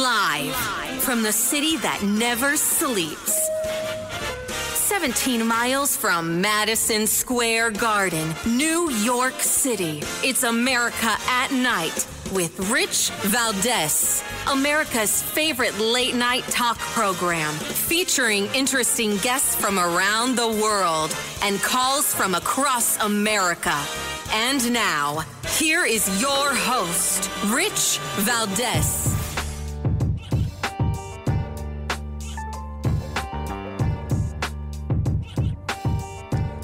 Live from the city that never sleeps. 17 miles from Madison Square Garden, New York City. It's America at Night with Rich Valdez, America's favorite late-night talk program, featuring interesting guests from around the world and calls from across America. And now, here is your host, Rich Valdez.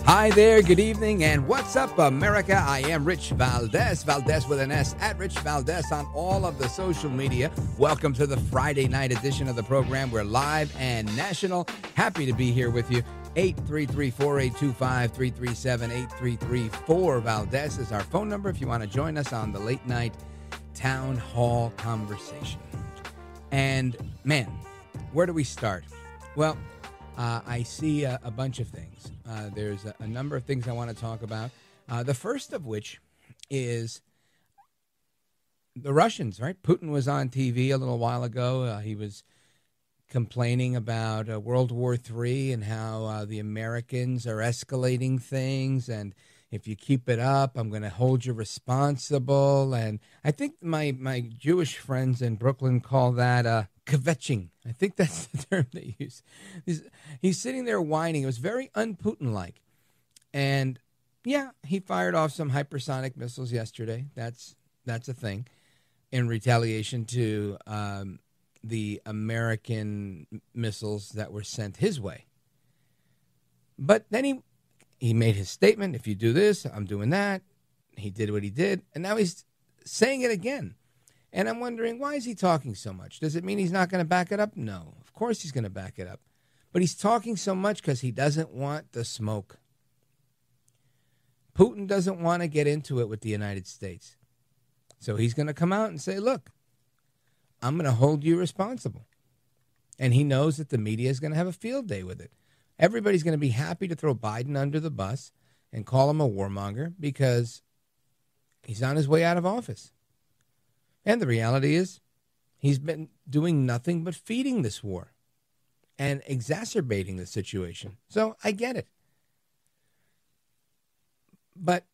Hi there, good evening, and what's up, America? I am Rich Valdez, Valdez with an S, at Rich Valdez on all of the social media. Welcome to the Friday night edition of the program. We're live and national. Happy to be here with you. 833-482-5337-8334. Valdez is our phone number if you want to join us on the late night town hall conversation. And, man, where do we start? Well, I see a bunch of things. There's a number of things I want to talk about. The first of which is the Russians, right? Putin was on TV a little while ago. He was complaining about World War III and how the Americans are escalating things. And if you keep it up, I'm going to hold you responsible. And I think my Jewish friends in Brooklyn call that kvetching. I think that's the term they use. He's sitting there whining. It was very un-Putin-like. And, yeah, he fired off some hypersonic missiles yesterday. That's a thing in retaliation to the American missiles that were sent his way. But then he made his statement, if you do this, I'm doing that. He did what he did. And now he's saying it again. And I'm wondering, why is he talking so much? Does it mean he's not going to back it up? No, of course he's going to back it up. But he's talking so much because he doesn't want the smoke. Putin doesn't want to get into it with the United States. So he's going to come out and say, look, I'm going to hold you responsible. And he knows that the media is going to have a field day with it. Everybody's going to be happy to throw Biden under the bus and call him a warmonger because he's on his way out of office. And the reality is, he's been doing nothing but feeding this war and exacerbating the situation. So I get it. But,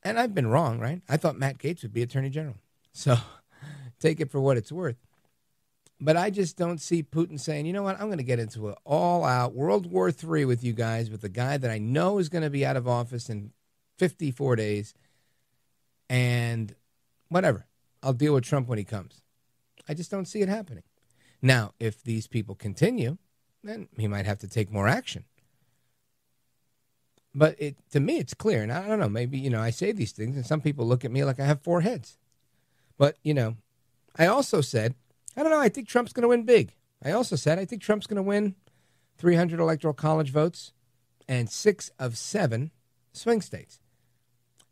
and I've been wrong, right? I thought Matt Gaetz would be Attorney General. So take it for what it's worth. But I just don't see Putin saying, you know what, I'm going to get into an all-out World War III with you guys, with the guy that I know is going to be out of office in 54 days. And whatever. I'll deal with Trump when he comes. I just don't see it happening. Now, if these people continue, then he might have to take more action. But to me, it's clear. And I don't know, maybe, I say these things and some people look at me like I have four heads. But, I also said, I don't know, I think Trump's going to win big. I also said, I think Trump's going to win 300 electoral college votes and 6 of 7 swing states.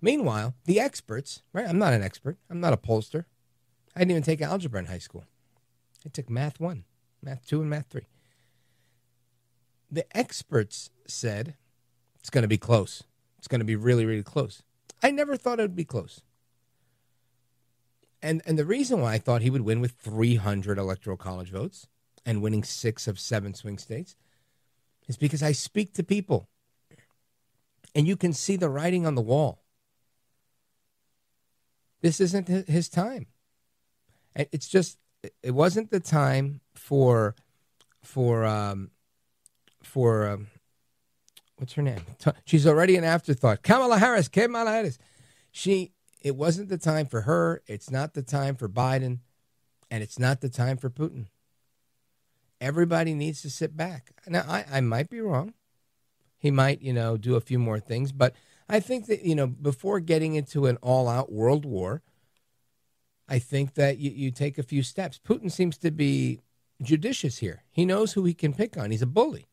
Meanwhile, the experts, right? I'm not an expert. I'm not a pollster. I didn't even take algebra in high school. I took Math 1, Math 2, and Math 3. The experts said it's going to be close. It's going to be really, really close. I never thought it would be close. And the reason why I thought he would win with 300 electoral college votes and winning 6 of 7 swing states is because I speak to people. And you can see the writing on the wall. This isn't his time. It's just, it wasn't the time for what's her name? She's already an afterthought. Kamala Harris. It wasn't the time for her. It's not the time for Biden. And it's not the time for Putin. Everybody needs to sit back. Now, I might be wrong. He might, do a few more things, but I think that, before getting into an all-out world war, I think that you take a few steps. Putin seems to be judicious here. He knows who he can pick on. He's a bully,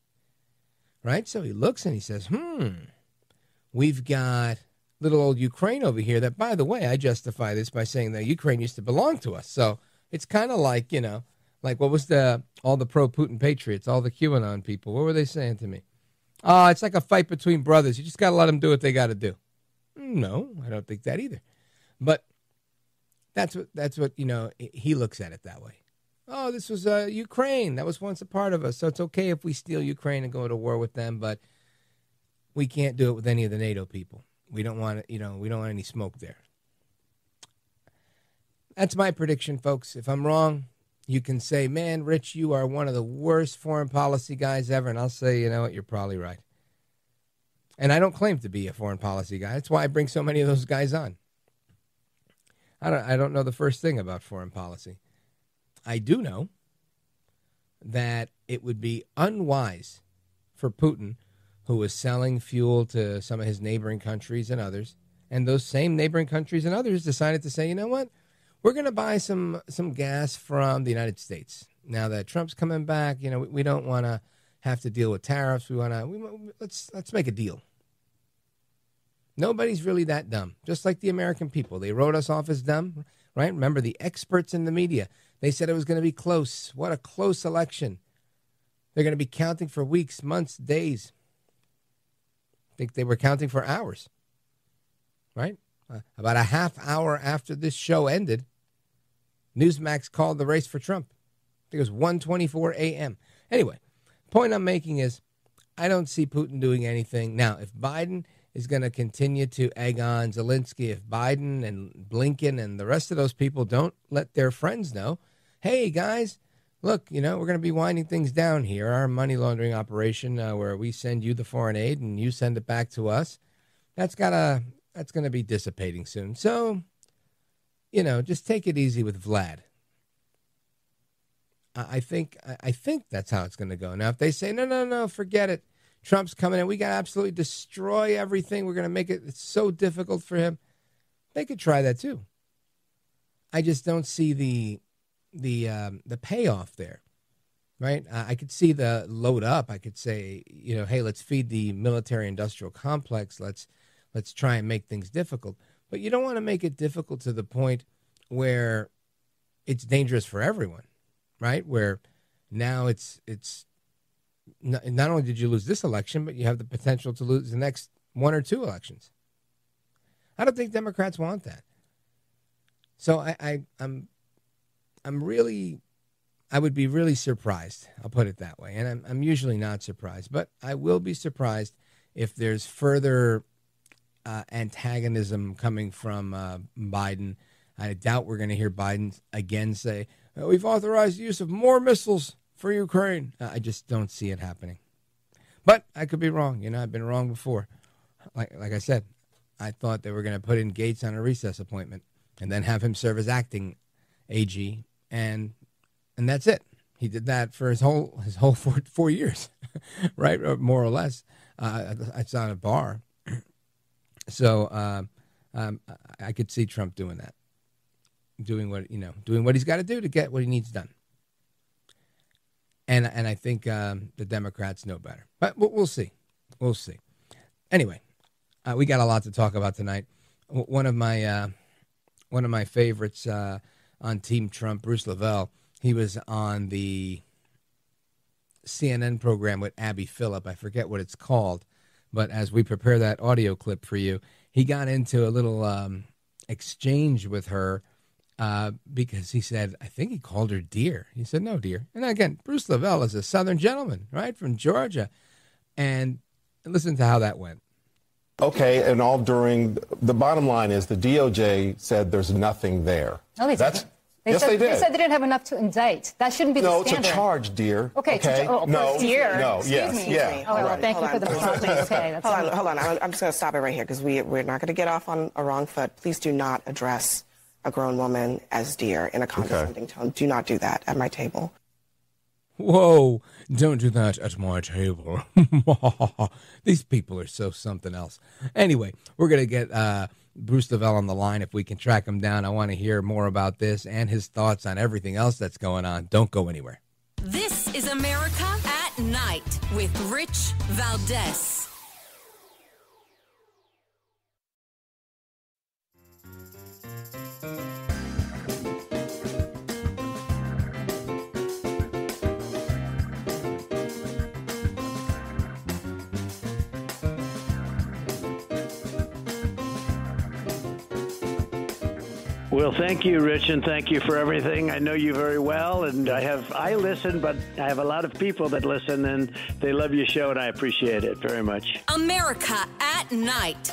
right? So he looks and he says, we've got little old Ukraine over here that, by the way, I justify this by saying that Ukraine used to belong to us. So it's kind of like, like what was all the pro-Putin patriots, all the QAnon people, what were they saying to me? It's like a fight between brothers. You just got to let them do what they got to do. No, I don't think that either. But that's what he looks at it that way. Oh, this was Ukraine. That was once a part of us. So it's okay if we steal Ukraine and go to war with them, but we can't do it with any of the NATO people. We don't want we don't want any smoke there. That's my prediction, folks. If I'm wrong, you can say, man, Rich, you are one of the worst foreign policy guys ever. And I'll say, you know what, you're probably right. And I don't claim to be a foreign policy guy. That's why I bring so many of those guys on. I don't know the first thing about foreign policy. I do know that it would be unwise for Putin, who is selling fuel to some of his neighboring countries and others, and those same neighboring countries and others decided to say, you know what, we're going to buy some gas from the United States. Now that Trump's coming back, we don't want to have to deal with tariffs. Let's make a deal. Nobody's really that dumb, just like the American people. They wrote us off as dumb, right? Remember the experts in the media. They said it was going to be close. What a close election. They're going to be counting for weeks, months, days. I think they were counting for hours, right? About a half hour after this show ended, Newsmax called the race for Trump. I think it was 1:24 a.m. Anyway, point I'm making is I don't see Putin doing anything. Now, if Biden is going to continue to egg on Zelensky, if Biden and Blinken and the rest of those people don't let their friends know, hey, guys, look, we're going to be winding things down here. Our money laundering operation where we send you the foreign aid and you send it back to us, that's going to be dissipating soon. So, just take it easy with Vlad. I think that's how it's going to go. Now, if they say, no, forget it. Trump's coming in. We got to absolutely destroy everything. We're going to make it's so difficult for him. They could try that too. I just don't see the payoff there, right? I could see the load up. I could say, hey, let's feed the military-industrial complex. Let's try and make things difficult. But you don't want to make it difficult to the point where it's dangerous for everyone, right? Where now it's not only did you lose this election, but you have the potential to lose the next one or two elections. I don't think Democrats want that. So I would be really surprised. I'll put it that way. And I'm usually not surprised, but I will be surprised if there's further antagonism coming from Biden. I doubt we're going to hear Biden again say, we've authorized the use of more missiles for Ukraine. I just don't see it happening. But I could be wrong. I've been wrong before. Like I said, I thought they were going to put in Gates on a recess appointment and then have him serve as acting AG, and that's it. He did that for his whole 4 years, right? Or more or less. It's on a bar. So I could see Trump doing that, doing what he's got to do to get what he needs done. And I think the Democrats know better, but we'll see. We'll see. Anyway, we got a lot to talk about tonight. One of my favorites on Team Trump, Bruce LeVell, he was on the CNN program with Abby Phillip. I forget what it's called, but as we prepare that audio clip for you, he got into a little exchange with her. Because he said, I think he called her dear. He said, no, dear. And again, Bruce LeVell is a Southern gentleman, right, from Georgia. And listen to how that went. Okay, and all during, the bottom line is the DOJ said there's nothing there. No, they didn't. They said they didn't have enough to indict. That shouldn't be the standard. No, it's a charge, dear. Okay. Dear. No, yes, me. yeah. Oh, well, right. thank you for the response. Okay, hold on. I'm just going to stop it right here because we're not going to get off on a wrong foot. Please do not address a grown woman as dear in a condescending tone. Do not do that at my table. Whoa, don't do that at my table. These people are so something else. Anyway, we're going to get Bruce LeVell on the line if we can track him down. I want to hear more about this and his thoughts on everything else that's going on. Don't go anywhere. This is America at Night with Rich Valdez. Well, thank you, Rich, and thank you for everything. I know you very well, and I listen, but I have a lot of people that listen, and they love your show, and I appreciate it very much. America at Night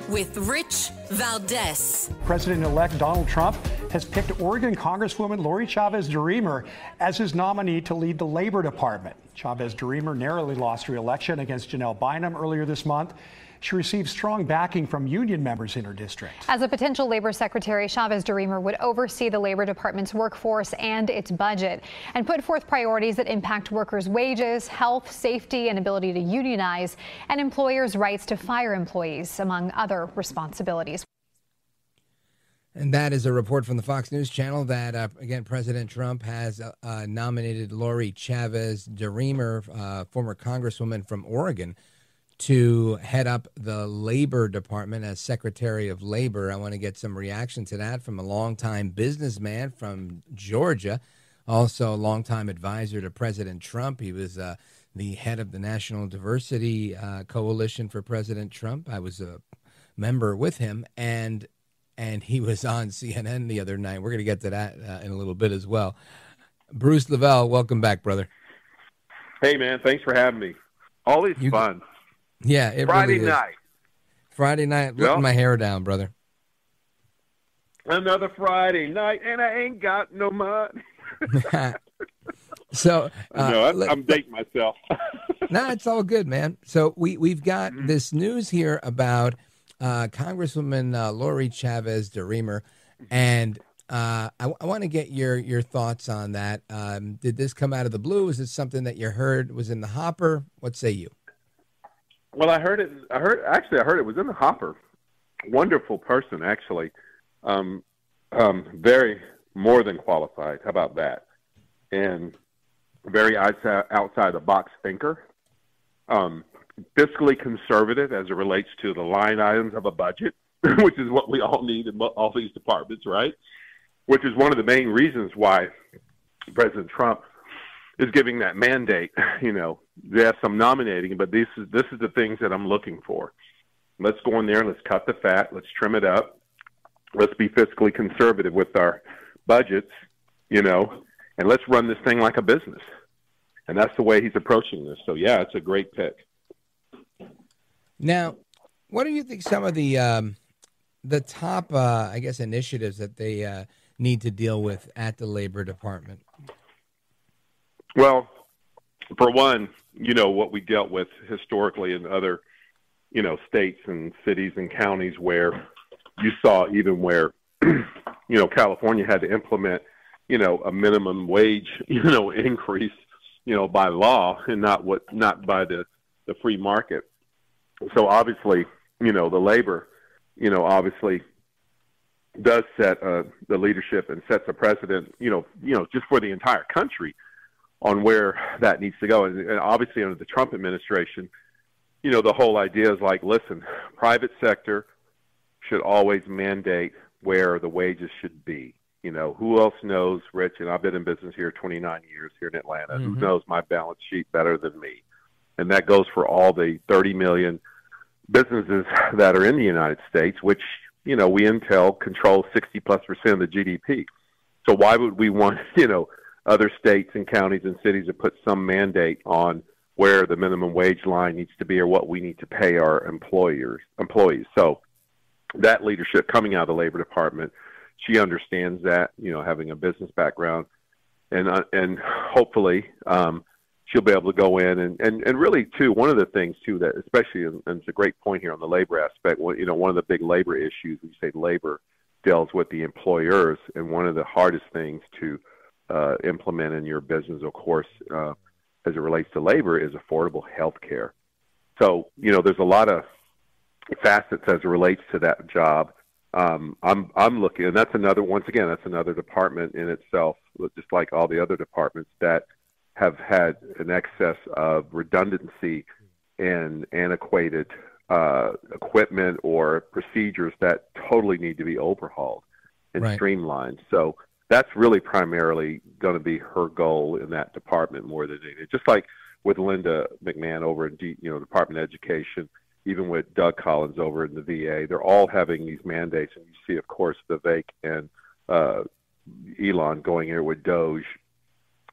with Rich Valdez. President-elect Donald Trump has picked Oregon Congresswoman Lori Chavez-DeRemer as his nominee to lead the Labor Department. Chavez-DeRemer narrowly lost re-election against Janelle Bynum earlier this month. She received strong backing from union members in her district. As a potential labor secretary, Chavez-DeRemer would oversee the Labor Department's workforce and its budget and put forth priorities that impact workers' wages, health, safety, and ability to unionize, and employers' rights to fire employees, among other responsibilities. And that is a report from the Fox News Channel that, again, President Trump has nominated Lori Chavez-DeRemer, former Congresswoman from Oregon, to head up the Labor Department as Secretary of Labor. I want to get some reaction to that from a longtime businessman from Georgia, also a longtime advisor to President Trump. He was the head of the National Diversity Coalition for President Trump. I was a member with him, and he was on CNN the other night. We're going to get to that in a little bit as well. Bruce LeVell, welcome back, brother. Hey, man, thanks for having me. Always fun. Yeah, it Friday really is. Friday night, letting my hair down, brother. Another Friday night, and I ain't got no money. So no, I'm dating myself. No, it's all good, man. So we've got this news here about Congresswoman Lori Chavez-DeRemer, and I want to get your thoughts on that. Did this come out of the blue? Is it something that you heard was in the hopper? What say you? Well, I heard it was in the hopper. Wonderful person, actually. Very more than qualified. How about that? And very outside the box thinker. Fiscally conservative as it relates to the line items of a budget, which is what we all need in all these departments, right? Which is one of the main reasons why President Trump is giving that mandate. You know, yes, I'm nominating, but this is the things that I'm looking for. Let's go in there and let's cut the fat. Let's trim it up. Let's be fiscally conservative with our budgets, you know, and let's run this thing like a business. And that's the way he's approaching this. So, yeah, it's a great pick. Now, what do you think some of the top, I guess, initiatives that they need to deal with at the Labor Department? Well, for one, you know, what we dealt with historically in other, you know, states and cities and counties where you saw even where, you know, California had to implement, you know, a minimum wage, you know, increase, you know, by law and not by the free market. So obviously, you know, the labor, you know, obviously does set the leadership and sets a precedent, you know, just for the entire country on where that needs to go. And obviously under the Trump administration, you know, the whole idea is like, listen, private sector should always mandate where the wages should be. You know, who else knows, Rich, and I've been in business here 29 years here in Atlanta, who knows my balance sheet better than me? And that goes for all the 30 million businesses that are in the United States, which, you know, we Intel controls 60+% of the GDP. So why would we want, you know, other states and counties and cities to put some mandate on where the minimum wage line needs to be or what we need to pay our employees? So that leadership coming out of the Labor Department, she understands that, you know, having a business background, and hopefully she'll be able to go in and really, too, one of the things, too, that especially, and it's a great point here on the labor aspect, you know, one of the big labor issues, we say labor deals with the employers, and one of the hardest things to implement in your business, of course, as it relates to labor, is affordable health care. So, you know, there's a lot of facets as it relates to that job. I'm looking, and that's another department in itself, just like all the other departments that have had an excess of redundancy and antiquated equipment or procedures that totally need to be overhauled and streamlined. So that's really primarily going to be her goal in that department more than anything. Just like with Linda McMahon over in Department of Education, even with Doug Collins over in the VA, they're all having these mandates. And you see, of course, Vivek and Elon going here with Doge,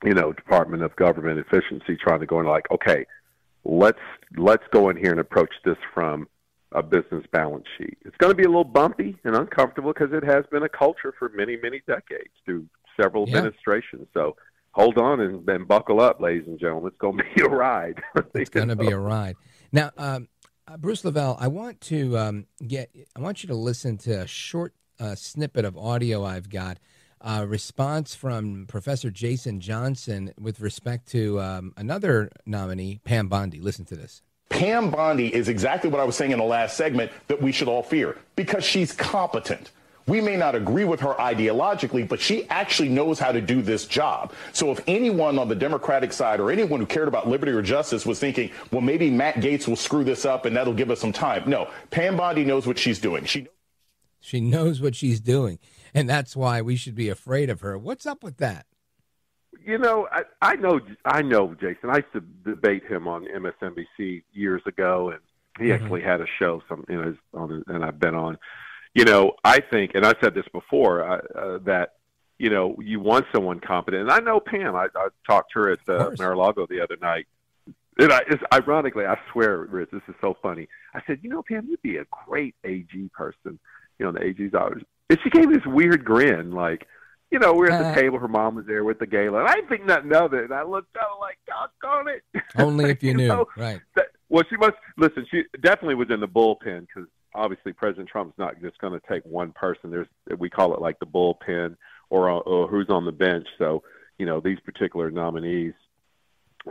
Department of Government Efficiency, trying to go in like, okay, let's go in here and approach this from a business balance sheet. It's going to be a little bumpy and uncomfortable because it has been a culture for many, many decades through several administrations. So hold on and buckle up, ladies and gentlemen. It's going to be a ride. It's going to be a ride. Now, Bruce LeVell, I want you to listen to a short snippet of audio I've got. Response from Professor Jason Johnson with respect to another nominee, Pam Bondi. Listen to this. Pam Bondi is exactly what I was saying in the last segment that we should all fear because she's competent. We may not agree with her ideologically, but she actually knows how to do this job. So if anyone on the Democratic side or anyone who cared about liberty or justice was thinking, well, maybe Matt Gaetz will screw this up and that'll give us some time. No, Pam Bondi knows what she's doing. She knows what she's doing, and that's why we should be afraid of her. What's up with that? I know Jason. I used to debate him on MSNBC years ago, and he actually had a show, and I've been on. I think, and I said this before, that you want someone competent. And I know Pam. I talked to her at Mar-a-Lago the other night. And ironically, I swear, Rich, this is so funny. I said, Pam, you'd be a great AG person. The AG's always. And she gave this weird grin, like, we're at the table. Her mom was there with the gala. And I didn't think nothing of it. And I looked at her like, doggone it. Only if you knew. Right. She must. Listen, she definitely was in the bullpen because obviously President Trump's not just going to take one person. We call it like the bullpen or who's on the bench. So, these particular nominees,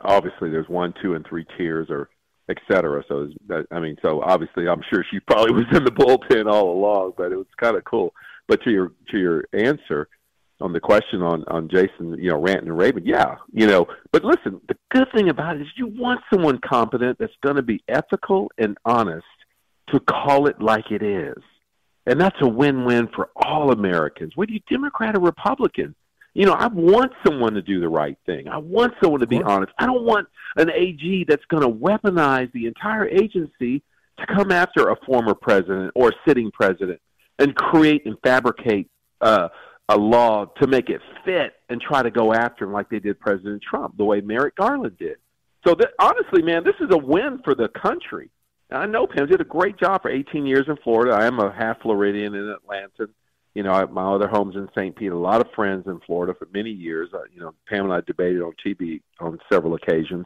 obviously there's 1, 2, and 3 tiers or et cetera. So, so obviously I'm sure she probably was in the bullpen all along, but it was kind of cool. But to your answer on the question on Jason, ranting and raving, yeah, but listen, the good thing about it is you want someone competent that's going to be ethical and honest to call it like it is. And that's a win-win for all Americans, whether you're Democrat or Republican. I want someone to do the right thing. I want someone to be honest. I don't want an AG that's going to weaponize the entire agency to come after a former president or a sitting president and create and fabricate a law to make it fit and try to go after him like they did President Trump, the way Merrick Garland did. So honestly, man, this is a win for the country. I know Pam did a great job for 18 years in Florida. I am a half Floridian in Atlanta. My other home's in St. Pete. A lot of friends in Florida for many years. Pam and I debated on TV on several occasions,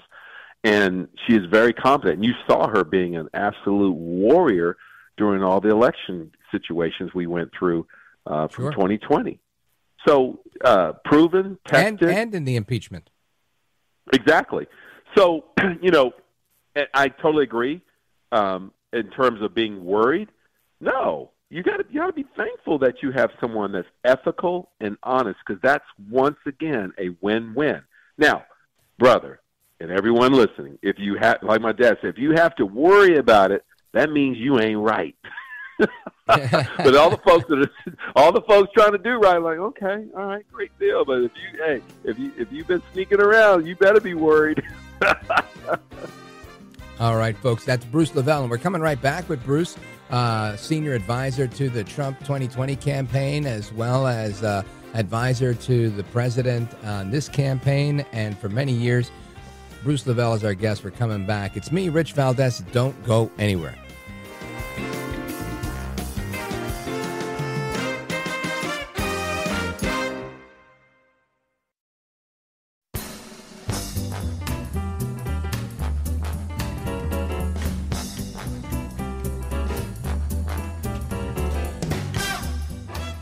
and she is very competent. And you saw her being an absolute warrior during all the election situations we went through from 2020. So proven, tested, and in the impeachment. Exactly. So I totally agree. In terms of being worried, no. You got to be thankful that you have someone that's ethical and honest, because that's once again a win-win. Now, brother, and everyone listening, if you have, like my dad said, if you have to worry about it, that means you ain't right. But all the folks trying to do right, like, okay, all right, great deal. But if you've been sneaking around, you better be worried. All right, folks, that's Bruce LeVell, and we're coming right back with Bruce, senior advisor to the Trump 2020 campaign, as well as advisor to the president on this campaign. And for many years, Bruce LeVell is our guest. We're coming back. It's me, Rich Valdez. Don't go anywhere.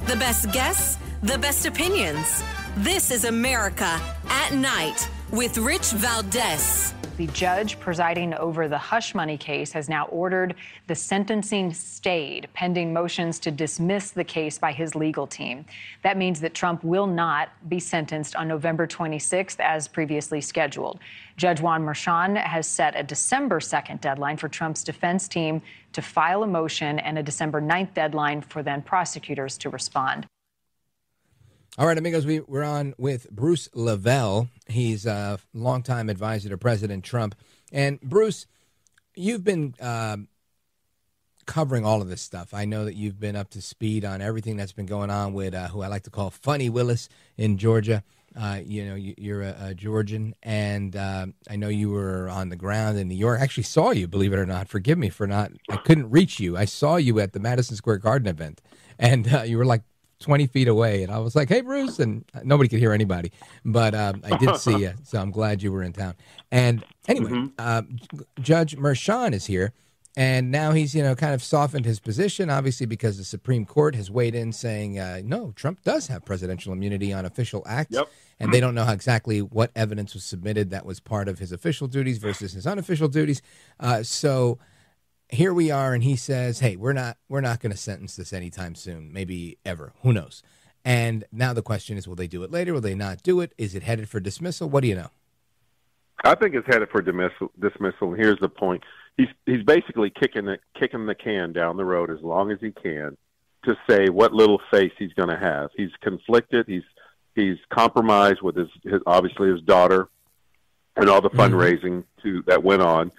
The best guests, the best opinions. This is America at Night with Rich Valdez. The judge presiding over the hush money case has now ordered the sentencing stayed, pending motions to dismiss the case by his legal team. That means that Trump will not be sentenced on November 26th as previously scheduled. Judge Juan Merchan has set a December 2nd deadline for Trump's defense team to file a motion and a December 9th deadline for then prosecutors to respond. All right, amigos, we're on with Bruce LeVell. He's a longtime advisor to President Trump. And, Bruce, you've been covering all of this stuff. I know that you've been up to speed on everything that's been going on with who I like to call Funny Willis in Georgia. You're a Georgian, and I know you were on the ground in New York. I actually saw you, believe it or not. Forgive me for I couldn't reach you. I saw you at the Madison Square Garden event, and you were like 20 feet away, and I was like, hey, Bruce, and nobody could hear anybody, but I did see you, so I'm glad you were in town. And anyway, Judge Merchan is here, and now he's, kind of softened his position, obviously, because the Supreme Court has weighed in saying, no, Trump does have presidential immunity on official acts, and they don't know exactly what evidence was submitted that was part of his official duties versus his unofficial duties. So here we are, and he says, hey, we're not going to sentence this anytime soon, maybe ever. Who knows? And now the question is, will they do it later? Will they not do it? Is it headed for dismissal? What do you know? I think it's headed for dismissal. And here's the point. He's basically kicking the can down the road as long as he can to say what little face he's going to have. He's conflicted. He's compromised with his obviously his daughter and all the fundraising that went on.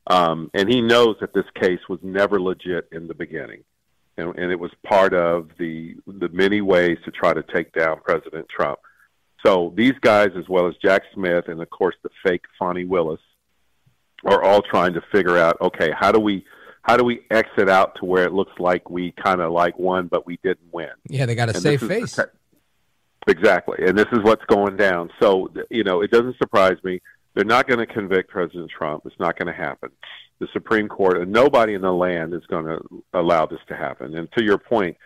And he knows that this case was never legit in the beginning. And it was part of the many ways to try to take down President Trump. So these guys, as well as Jack Smith and, of course, the fake Fonnie Willis, are all trying to figure out, okay, how do we exit out to where it looks like we kind of won, but we didn't win? Yeah, they got to save face. Exactly. And this is what's going down. So, it doesn't surprise me. They're not going to convict President Trump. It's not going to happen. The Supreme Court and nobody in the land is going to allow this to happen. And to your point,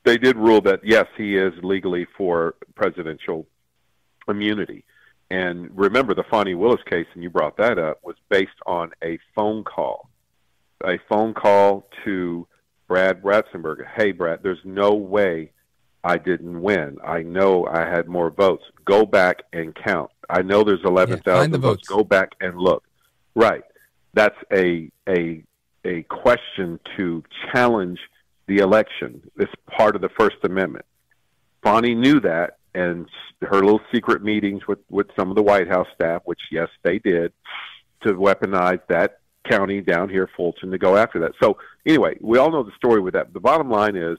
they did rule that, yes, he is legally for presidential immunity. And remember, the Fonnie Willis case, and you brought that up, was based on a phone call to Brad Ratzenberger. Hey, Brad, there's no way I didn't win. I know I had more votes. Go back and count. I know there's 11,000 votes. Go back and look. Right. That's a question to challenge the election. It's part of the First Amendment. Fonnie knew that, and her little secret meetings with some of the White House staff, which, yes, they did, to weaponize that county down here, Fulton, to go after that. So, anyway, we all know the story with that. The bottom line is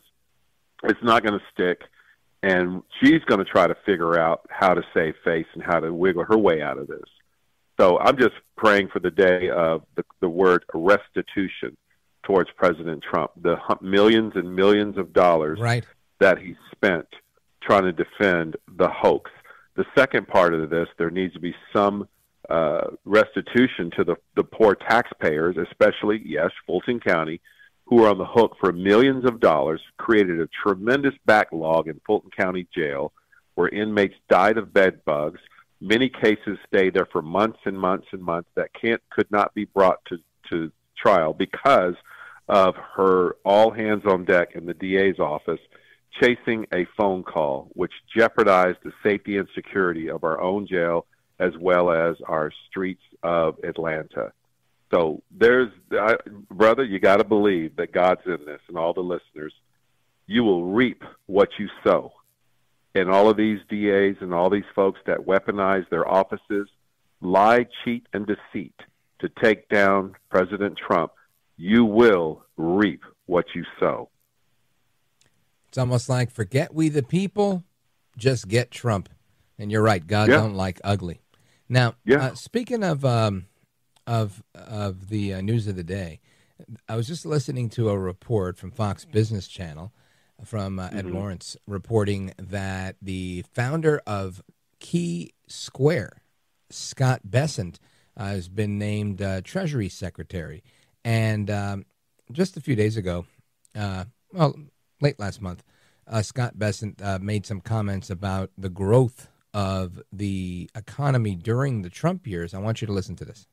it's not going to stick, and she's going to try to figure out how to save face and how to wiggle her way out of this. So I'm just praying for the day of the word restitution towards President Trump, the millions and millions of dollars that he spent trying to defend the hoax. The second part of this, there needs to be some restitution to the poor taxpayers, especially, yes, Fulton County, who are on the hook for millions of dollars, created a tremendous backlog in Fulton County Jail where inmates died of bed bugs. Many cases stayed there for months and months and months that could not be brought to trial because of her all hands on deck in the DA's office chasing a phone call, which jeopardized the safety and security of our own jail as well as our streets of Atlanta. So brother, you got to believe that God's in this, and all the listeners, you will reap what you sow. And all of these DAs and all these folks that weaponize their offices, lie, cheat, and deceit to take down President Trump, you will reap what you sow. It's almost like, forget we the people, just get Trump. And you're right, God don't like ugly. Now, speaking of the news of the day, I was just listening to a report from Fox Business Channel from Ed Lawrence reporting that the founder of Key Square, Scott Bessent, has been named Treasury Secretary. And just a few days ago, late last month, Scott Bessent made some comments about the growth of the economy during the Trump years. I want you to listen to this.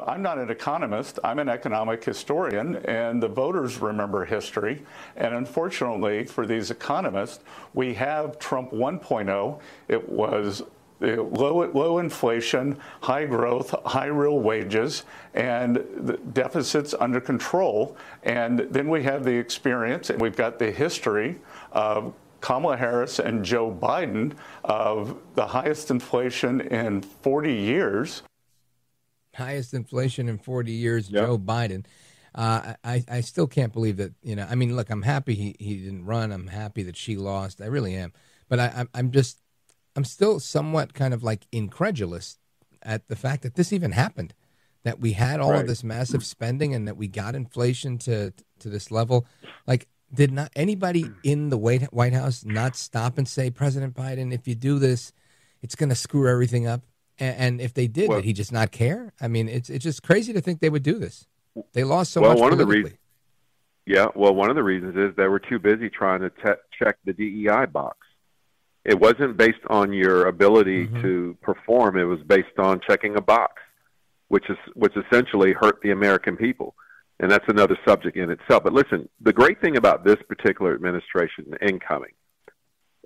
I'm not an economist. I'm an economic historian, and the voters remember history. And unfortunately for these economists, we have Trump 1.0. It was low inflation, high growth, high real wages, and the deficits under control. And then we have the experience, and we've got the history of Kamala Harris and Joe Biden of the highest inflation in 40 years. Highest inflation in 40 years, Joe Biden. I still can't believe that, I mean, look, I'm happy he didn't run. I'm happy that she lost. I really am. But I'm still somewhat kind of like incredulous at the fact that this even happened, that we had all of this massive spending and that we got inflation to this level. Like, did not anybody in the White House not stop and say, President Biden, if you do this, it's going to screw everything up? And if they did, did he just not care? I mean, it's just crazy to think they would do this. They lost so much politically. One of the reasons is they were too busy trying to check the DEI box. It wasn't based on your ability to perform. It was based on checking a box, which essentially hurt the American people. And that's another subject in itself. But listen, the great thing about this particular administration incoming,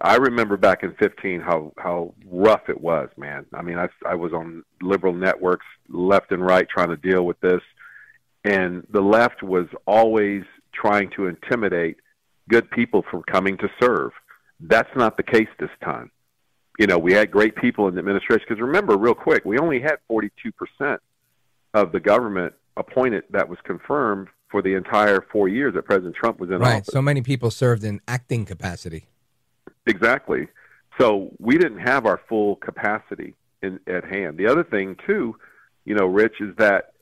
I remember back in 2015 how rough it was, man. I mean, I was on liberal networks left and right trying to deal with this. And the left was always trying to intimidate good people from coming to serve. That's not the case this time. We had great people in the administration. Because remember, real quick, we only had 42% of the government appointed that was confirmed for the entire 4 years that President Trump was in office. Right, so many people served in acting capacity. Exactly. So we didn't have our full capacity at hand. The other thing, too, Rich, is that,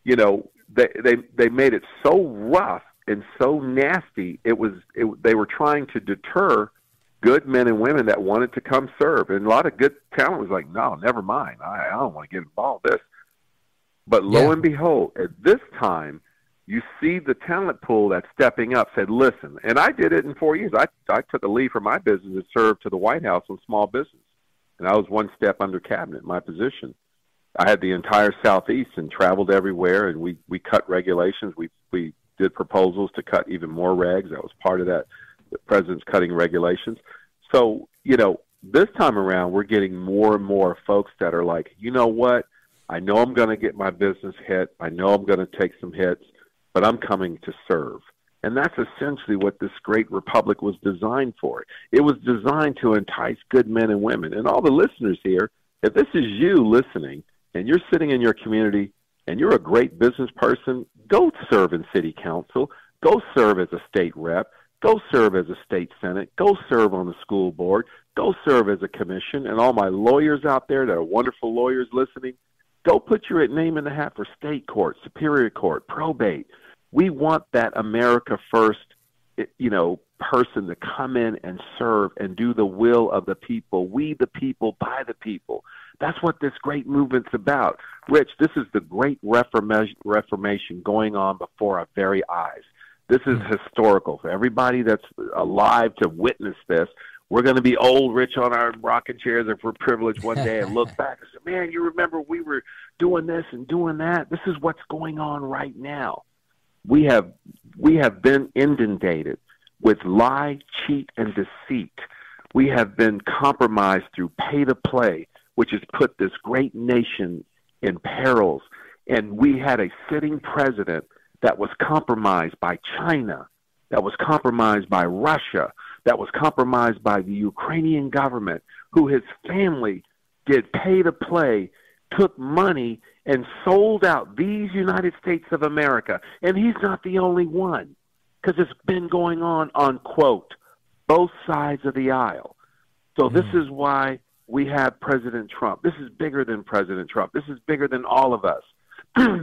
they made it so rough and so nasty. They were trying to deter good men and women that wanted to come serve. And a lot of good talent was like, no, never mind. I don't want to get involved in this. But lo and behold, at this time, you see the talent pool that's stepping up said, listen, and I did it in 4 years. I took a leave from my business and served to the White House on small business. And I was one step under cabinet, my position. I had the entire Southeast and traveled everywhere, and we cut regulations. We did proposals to cut even more regs. That was part of that, the president's cutting regulations. So, this time around, we're getting more and more folks that are like, you know what? I know I'm going to get my business hit. I know I'm going to take some hits, but I'm coming to serve. And that's essentially what this great republic was designed for. It was designed to entice good men and women. And all the listeners here, if this is you listening and you're sitting in your community and you're a great business person, go serve in city council, go serve as a state rep, go serve as a state senate, go serve on the school board, go serve as a commission. And all my lawyers out there that are wonderful lawyers listening, go put your name in the hat for state court, superior court, probate. We want that America First, person to come in and serve and do the will of the people. We the people, by the people. That's what this great movement's about. Rich, this is the great reformation going on before our very eyes. This is historical for everybody that's alive to witness this. We're going to be old, Rich, on our rocking chairs if we're privileged one day and look back and say, man, you remember we were doing this and doing that? This is what's going on right now. We have been inundated with lie, cheat, and deceit. We have been compromised through pay to play, which has put this great nation in perils. And we had a sitting president that was compromised by China, that was compromised by Russia, that was compromised by the Ukrainian government, who his family did pay to play, took money, and sold out these United States of America. And he's not the only one, because it's been going on, quote, both sides of the aisle. So this is why we have President Trump. This is bigger than President Trump. This is bigger than all of us.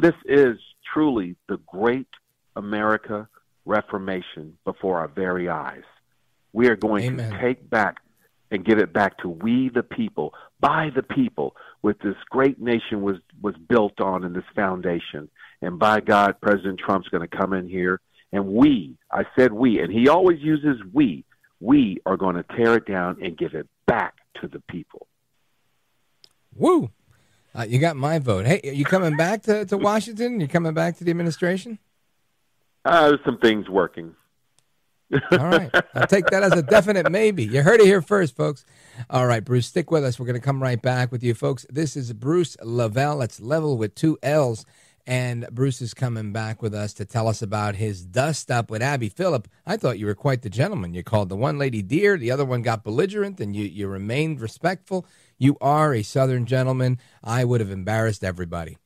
This is truly the great America Reformation before our very eyes. We are going to take back and give it back to we the people, by the people, with this great nation was built on in this foundation. And by God, President Trump's going to come in here, and I said we, and he always uses we are going to tear it down and give it back to the people. Woo! You got my vote. Hey, are you coming back to Washington? You coming back to the administration? There's some things working. All right. I'll take that as a definite maybe. You heard it here first, folks. All right, Bruce, stick with us. We're going to come right back with you, folks. This is Bruce LeVell. That's level with 2 L's. And Bruce is coming back with us to tell us about his dust up with Abby Phillip. I thought you were quite the gentleman. You called the one lady dear, the other one got belligerent, and you remained respectful. You are a Southern gentleman. I would have embarrassed everybody.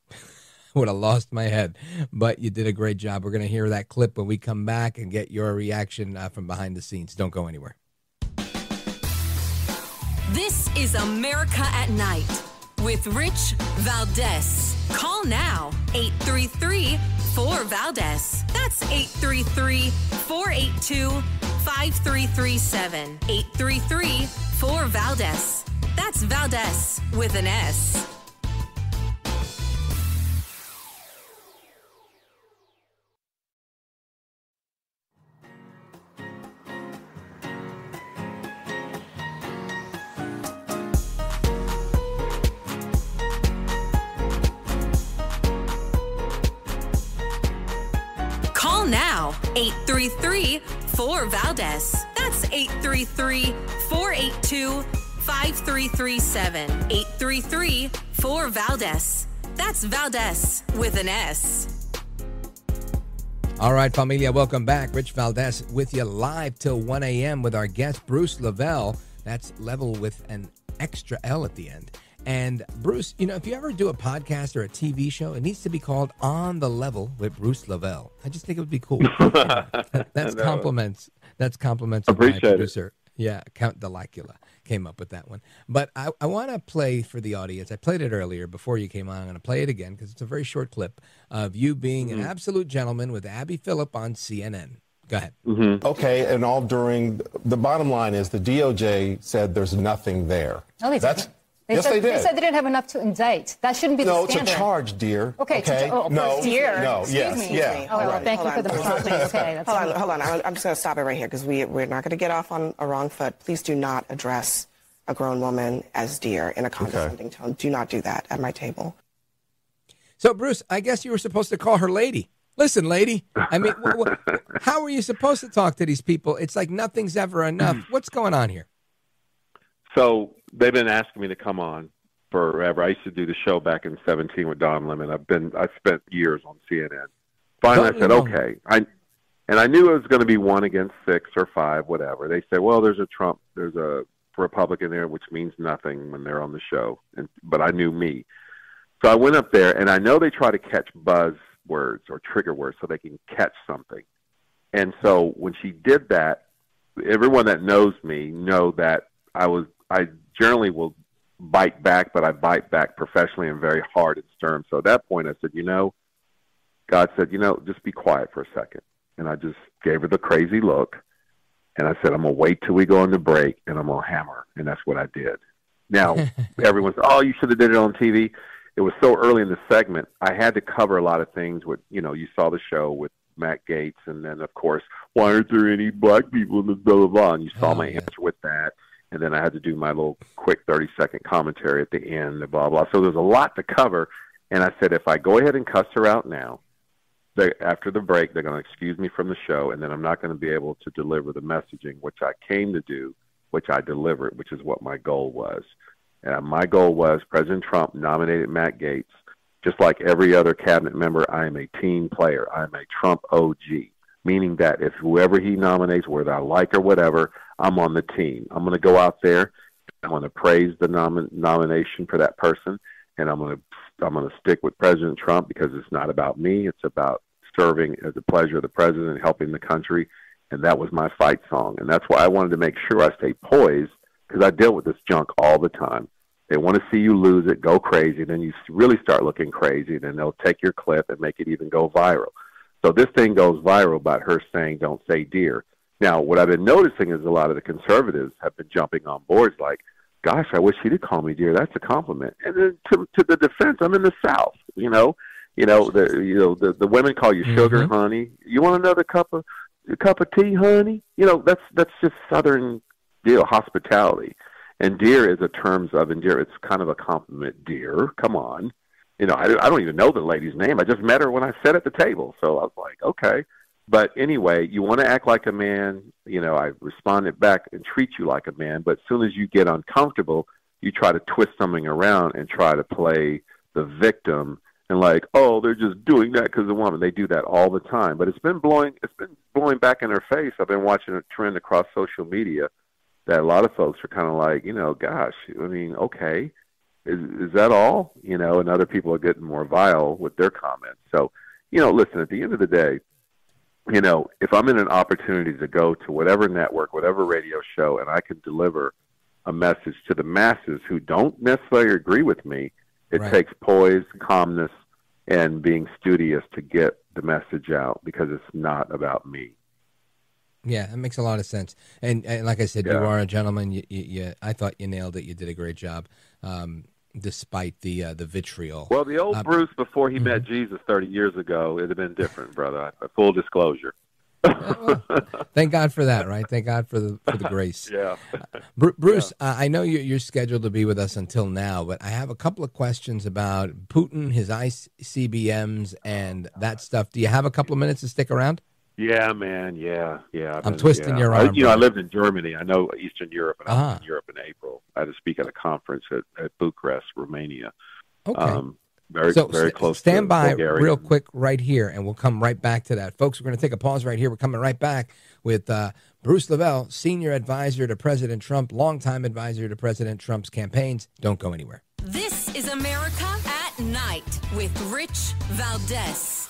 would have lost my head. But you did a great job. We're going to hear that clip when we come back and get your reaction from behind the scenes. Don't go anywhere. This is America at Night with Rich Valdez. Call now, 833-4VALDEZ. That's 833-482-5337. 833-4VALDEZ. That's Valdez with an S. Call now, 833-4VALDEZ. That's 833-482-5337. 833-4VALDEZ. That's Valdez with an S. All right, familia, welcome back. Rich Valdez with you live till 1 a.m. with our guest, Bruce LeVell. That's level with an extra L at the end. And Bruce, you know, if you ever do a podcast or a TV show, it needs to be called On the Level with Bruce LeVell. I just think it would be cool. That's compliments. That's compliments of my producer. Yeah, Count Delicula came up with that one. But I want to play for the audience. I played it earlier before you came on. I'm going to play it again because it's a very short clip of you being an absolute gentleman with Abby Phillip on CNN. Go ahead. Okay, and all during, the bottom line is the DOJ said there's nothing there. No, they didn't. Yes, they did. They said they didn't have enough to indict. That shouldn't be the standard. No, it's a charge, dear. Okay. No, dear. No, yes, yeah. Oh, well, thank you for the apology. Okay, hold on. I'm just going to stop it right here because we're not going to get off on a wrong foot. Please do not address a grown woman as dear in a condescending tone. Do not do that at my table. So, Bruce, I guess you were supposed to call her lady. Listen, lady, I mean, how are you supposed to talk to these people? It's like nothing's ever enough. What's going on here? So they've been asking me to come on forever. I used to do the show back in 2017 with Don Lemon. I spent years on CNN. Finally, I said, okay. I knew it was going to be 1 against 6 or 5, whatever. They said, well, there's a Republican there, which means nothing when they're on the show. But I knew me. So I went up there, and I know they try to catch buzz words or trigger words so they can catch something. And so when she did that, everyone that knows me know that I generally will bite back, but I bite back professionally and very hard and stern. So at that point I said, God said, just be quiet for a second. And I just gave her the crazy look. And I said, I'm going to wait till we go on the break and I'm going to hammer. And that's what I did. Now, everyone's, oh, you should have did it on TV. It was so early in the segment. I had to cover a lot of things with, you saw the show with Matt Gaetz. And then, of course, why aren't there any black people in the blah, blah, blah. And you saw my answer with that. And then I had to do my little quick 30-second commentary at the end, blah, blah. So there's a lot to cover. And I said, if I go ahead and cuss her out now, after the break, they're going to excuse me from the show, and then I'm not going to be able to deliver the messaging, which I came to do, which I delivered, which is what my goal was. And my goal was President Trump nominated Matt Gaetz. Just like every other cabinet member, I am a team player. I am a Trump OG, meaning that if whoever he nominates, whether I like or whatever, I'm on the team. I'm going to go out there. I'm going to praise the nomination for that person, and I'm going to stick with President Trump because it's not about me. It's about serving at the pleasure of the president and helping the country, and that was my fight song. And that's why I wanted to make sure I stay poised because I deal with this junk all the time. They want to see you lose it, go crazy, then you really start looking crazy, and then they'll take your clip and make it even go viral. So this thing goes viral about her saying, don't say dear. Now, what I've been noticing is a lot of the conservatives have been jumping on boards like, gosh, I wish he'd call me dear. That's a compliment. And then to the defense, I'm in the South, the women call you sugar, honey. You want another cup of tea, honey? That's just Southern deal, hospitality. And dear is a terms of endear. It's kind of a compliment, dear. Come on. I don't even know the lady's name. I just met her when I sat at the table. So I was like, okay. But anyway, you want to act like a man. I responded back and treat you like a man. But as soon as you get uncomfortable, you try to twist something around and try to play the victim and like, oh, they're just doing that because of a woman. They do that all the time. But it's been blowing back in her face. I've been watching a trend across social media that a lot of folks are kind of like, gosh, okay. is that all? And other people are getting more vile with their comments. So, listen, at the end of the day, if I'm in an opportunity to go to whatever network, whatever radio show, and I can deliver a message to the masses who don't necessarily agree with me, it takes poise, calmness, and being studious to get the message out, because it's not about me. Yeah, that makes a lot of sense. And like I said, you are a gentleman. I thought you nailed it. You did a great job, despite the vitriol. Well, the old Bruce before he met Jesus 30 years ago, it'd have been different, brother. Full disclosure. Well, thank God for that, right? Thank God for the grace. Yeah. Bruce, I know you're scheduled to be with us until now, but I have a couple of questions about Putin, his ICBMs, and that stuff. Do you have a couple of minutes to stick around? Yeah, man. Yeah. I'm twisting your arm. I lived in Germany. I know Eastern Europe, and I was in Europe in April. I had to speak at a conference at Bucharest, Romania. Okay. Very close. Stand by Bulgaria. real quick right here, and we'll come right back to that. Folks, we're going to take a pause right here. We're coming right back with Bruce LeVell, senior advisor to President Trump, longtime advisor to President Trump's campaigns. Don't go anywhere. This is America at Night with Rich Valdez.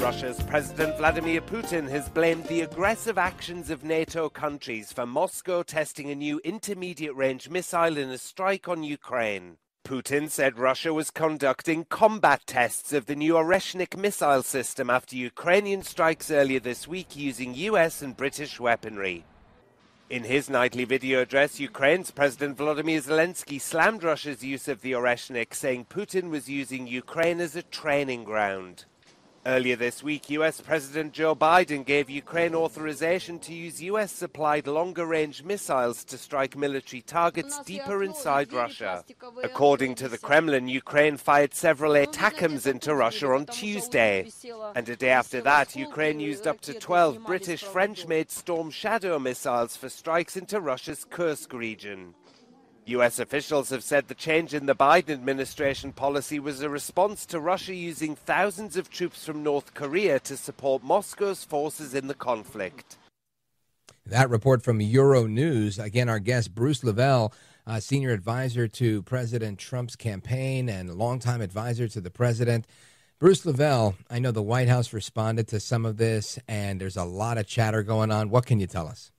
Russia's President Vladimir Putin has blamed the aggressive actions of NATO countries for Moscow testing a new intermediate-range missile in a strike on Ukraine. Putin said Russia was conducting combat tests of the new Oreshnik missile system after Ukrainian strikes earlier this week using US and British weaponry. In his nightly video address, Ukraine's President Volodymyr Zelensky slammed Russia's use of the Oreshnik, saying Putin was using Ukraine as a training ground. Earlier this week, US President Joe Biden gave Ukraine authorization to use US-supplied longer-range missiles to strike military targets deeper inside Russia. According to the Kremlin, Ukraine fired several ATACMS into Russia on Tuesday. And a day after that, Ukraine used up to 12 British French-made Storm Shadow missiles for strikes into Russia's Kursk region. U.S. officials have said the change in the Biden administration policy was a response to Russia using thousands of troops from North Korea to support Moscow's forces in the conflict. That report from Euronews. Again, our guest, Bruce LeVell, senior advisor to President Trump's campaign and longtime advisor to the president. Bruce LeVell, I know the White House responded to some of this, and there's a lot of chatter going on. What can you tell us?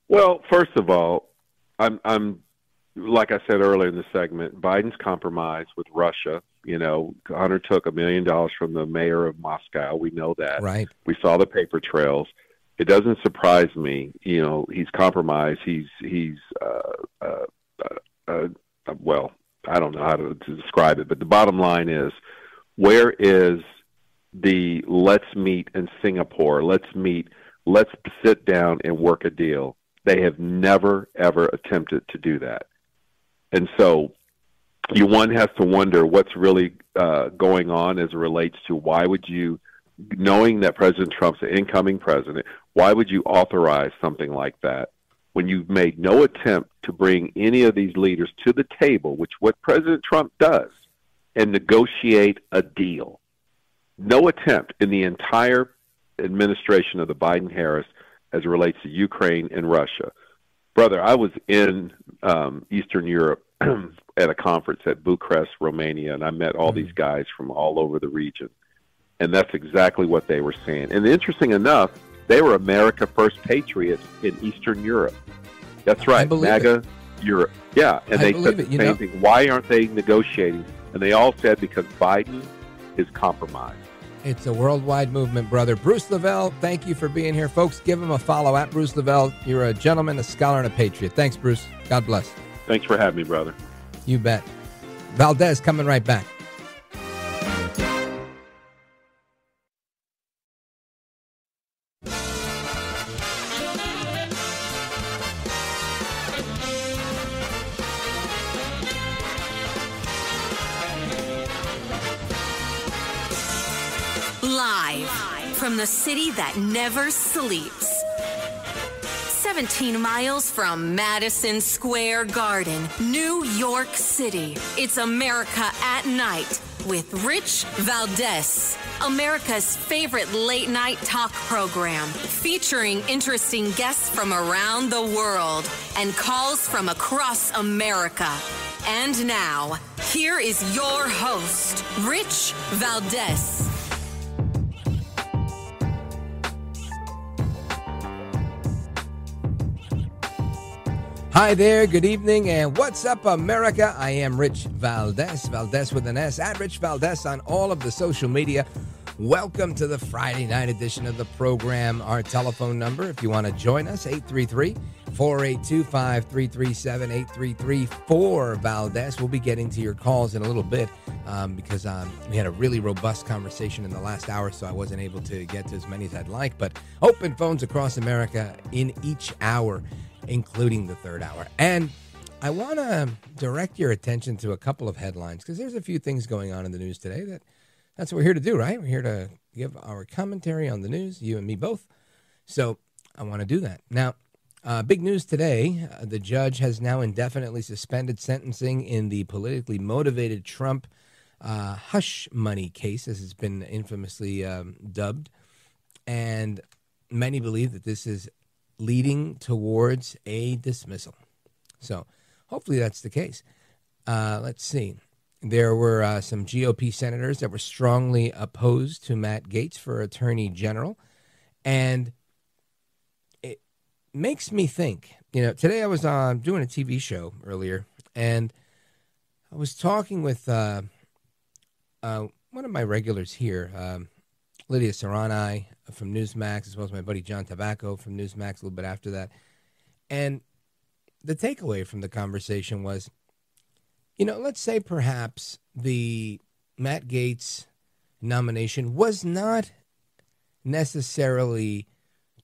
Well, first of all, I'm like I said earlier in the segment, Biden's compromise with Russia. Hunter took $1 million from the mayor of Moscow. We know that. Right. We saw the paper trails. It doesn't surprise me. He's compromised. Well, I don't know how to describe it, but the bottom line is, where is the let's meet in Singapore? Let's sit down and work a deal. They have never, ever attempted to do that. And so one has to wonder what's really going on as it relates to why would you, knowing that President Trump's the incoming president, why would you authorize something like that when you've made no attempt to bring any of these leaders to the table, which what President Trump does, and negotiate a deal? No attempt in the entire administration of the Biden-Harris as it relates to Ukraine and Russia. Brother, I was in Eastern Europe at a conference at Bucharest, Romania, and I met all these guys from all over the region. And that's exactly what they were saying. And interesting enough, they were America First patriots in Eastern Europe. That's right, MAGA Europe. Yeah, and they said the same thing. Why aren't they negotiating? And they all said because Biden is compromised. It's a worldwide movement, brother. Bruce LeVell, thank you for being here. Folks, give him a follow at Bruce LeVell. You're a gentleman, a scholar, and a patriot. Thanks, Bruce. God bless. Thanks for having me, brother. You bet. Valdez coming right back. Live from the city that never sleeps. 17 miles from Madison Square Garden, New York City. It's America at Night with Rich Valdez, America's favorite late-night talk program, featuring interesting guests from around the world and calls from across America. And now, here is your host, Rich Valdez. Hi there, good evening, and what's up, America? I am Rich Valdez, Valdez with an S, at Rich Valdez on all of the social media. Welcome to the Friday night edition of the program. Our telephone number, if you want to join us, 833-482-5337, 833-4-Valdez. We'll be getting to your calls in a little bit because we had a really robust conversation in the last hour, so I wasn't able to get to as many as I'd like. But open phones across America in each hour, including the third hour. And I want to direct your attention to a couple of headlines because there's a few things going on in the news today that's what we're here to do, right? We're here to give our commentary on the news, you and me both. So I want to do that. Now, big news today, the judge has now indefinitely suspended sentencing in the politically motivated Trump hush money case, as it's been infamously dubbed. And many believe that this is leading towards a dismissal. So hopefully that's the case. Let's see. There were some GOP senators that were strongly opposed to Matt Gaetz for Attorney General. And it makes me think, today I was doing a TV show earlier, and I was talking with one of my regulars here, Lydia Serrani from Newsmax, as well as my buddy John Tabacco from Newsmax a little bit after that. And the takeaway from the conversation was, let's say perhaps the Matt Gaetz nomination was not necessarily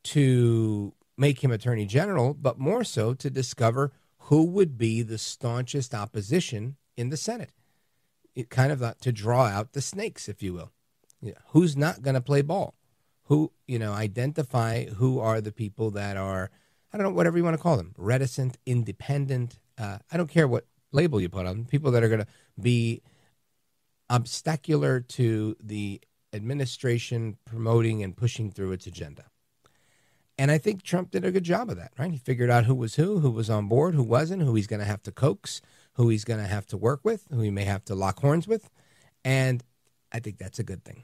to make him Attorney General, but more so to discover who would be the staunchest opposition in the Senate. It kind of to draw out the snakes, if you will. Who's not going to play ball? Who, identify who are the people that are, I don't know, whatever you want to call them, reticent, independent. I don't care what label you put on them, people that are going to be obstacular to the administration promoting and pushing through its agenda. And I think Trump did a good job of that, right? He figured out who was on board, who wasn't, who he's going to have to coax, who he's going to have to work with, who he may have to lock horns with. And I think that's a good thing.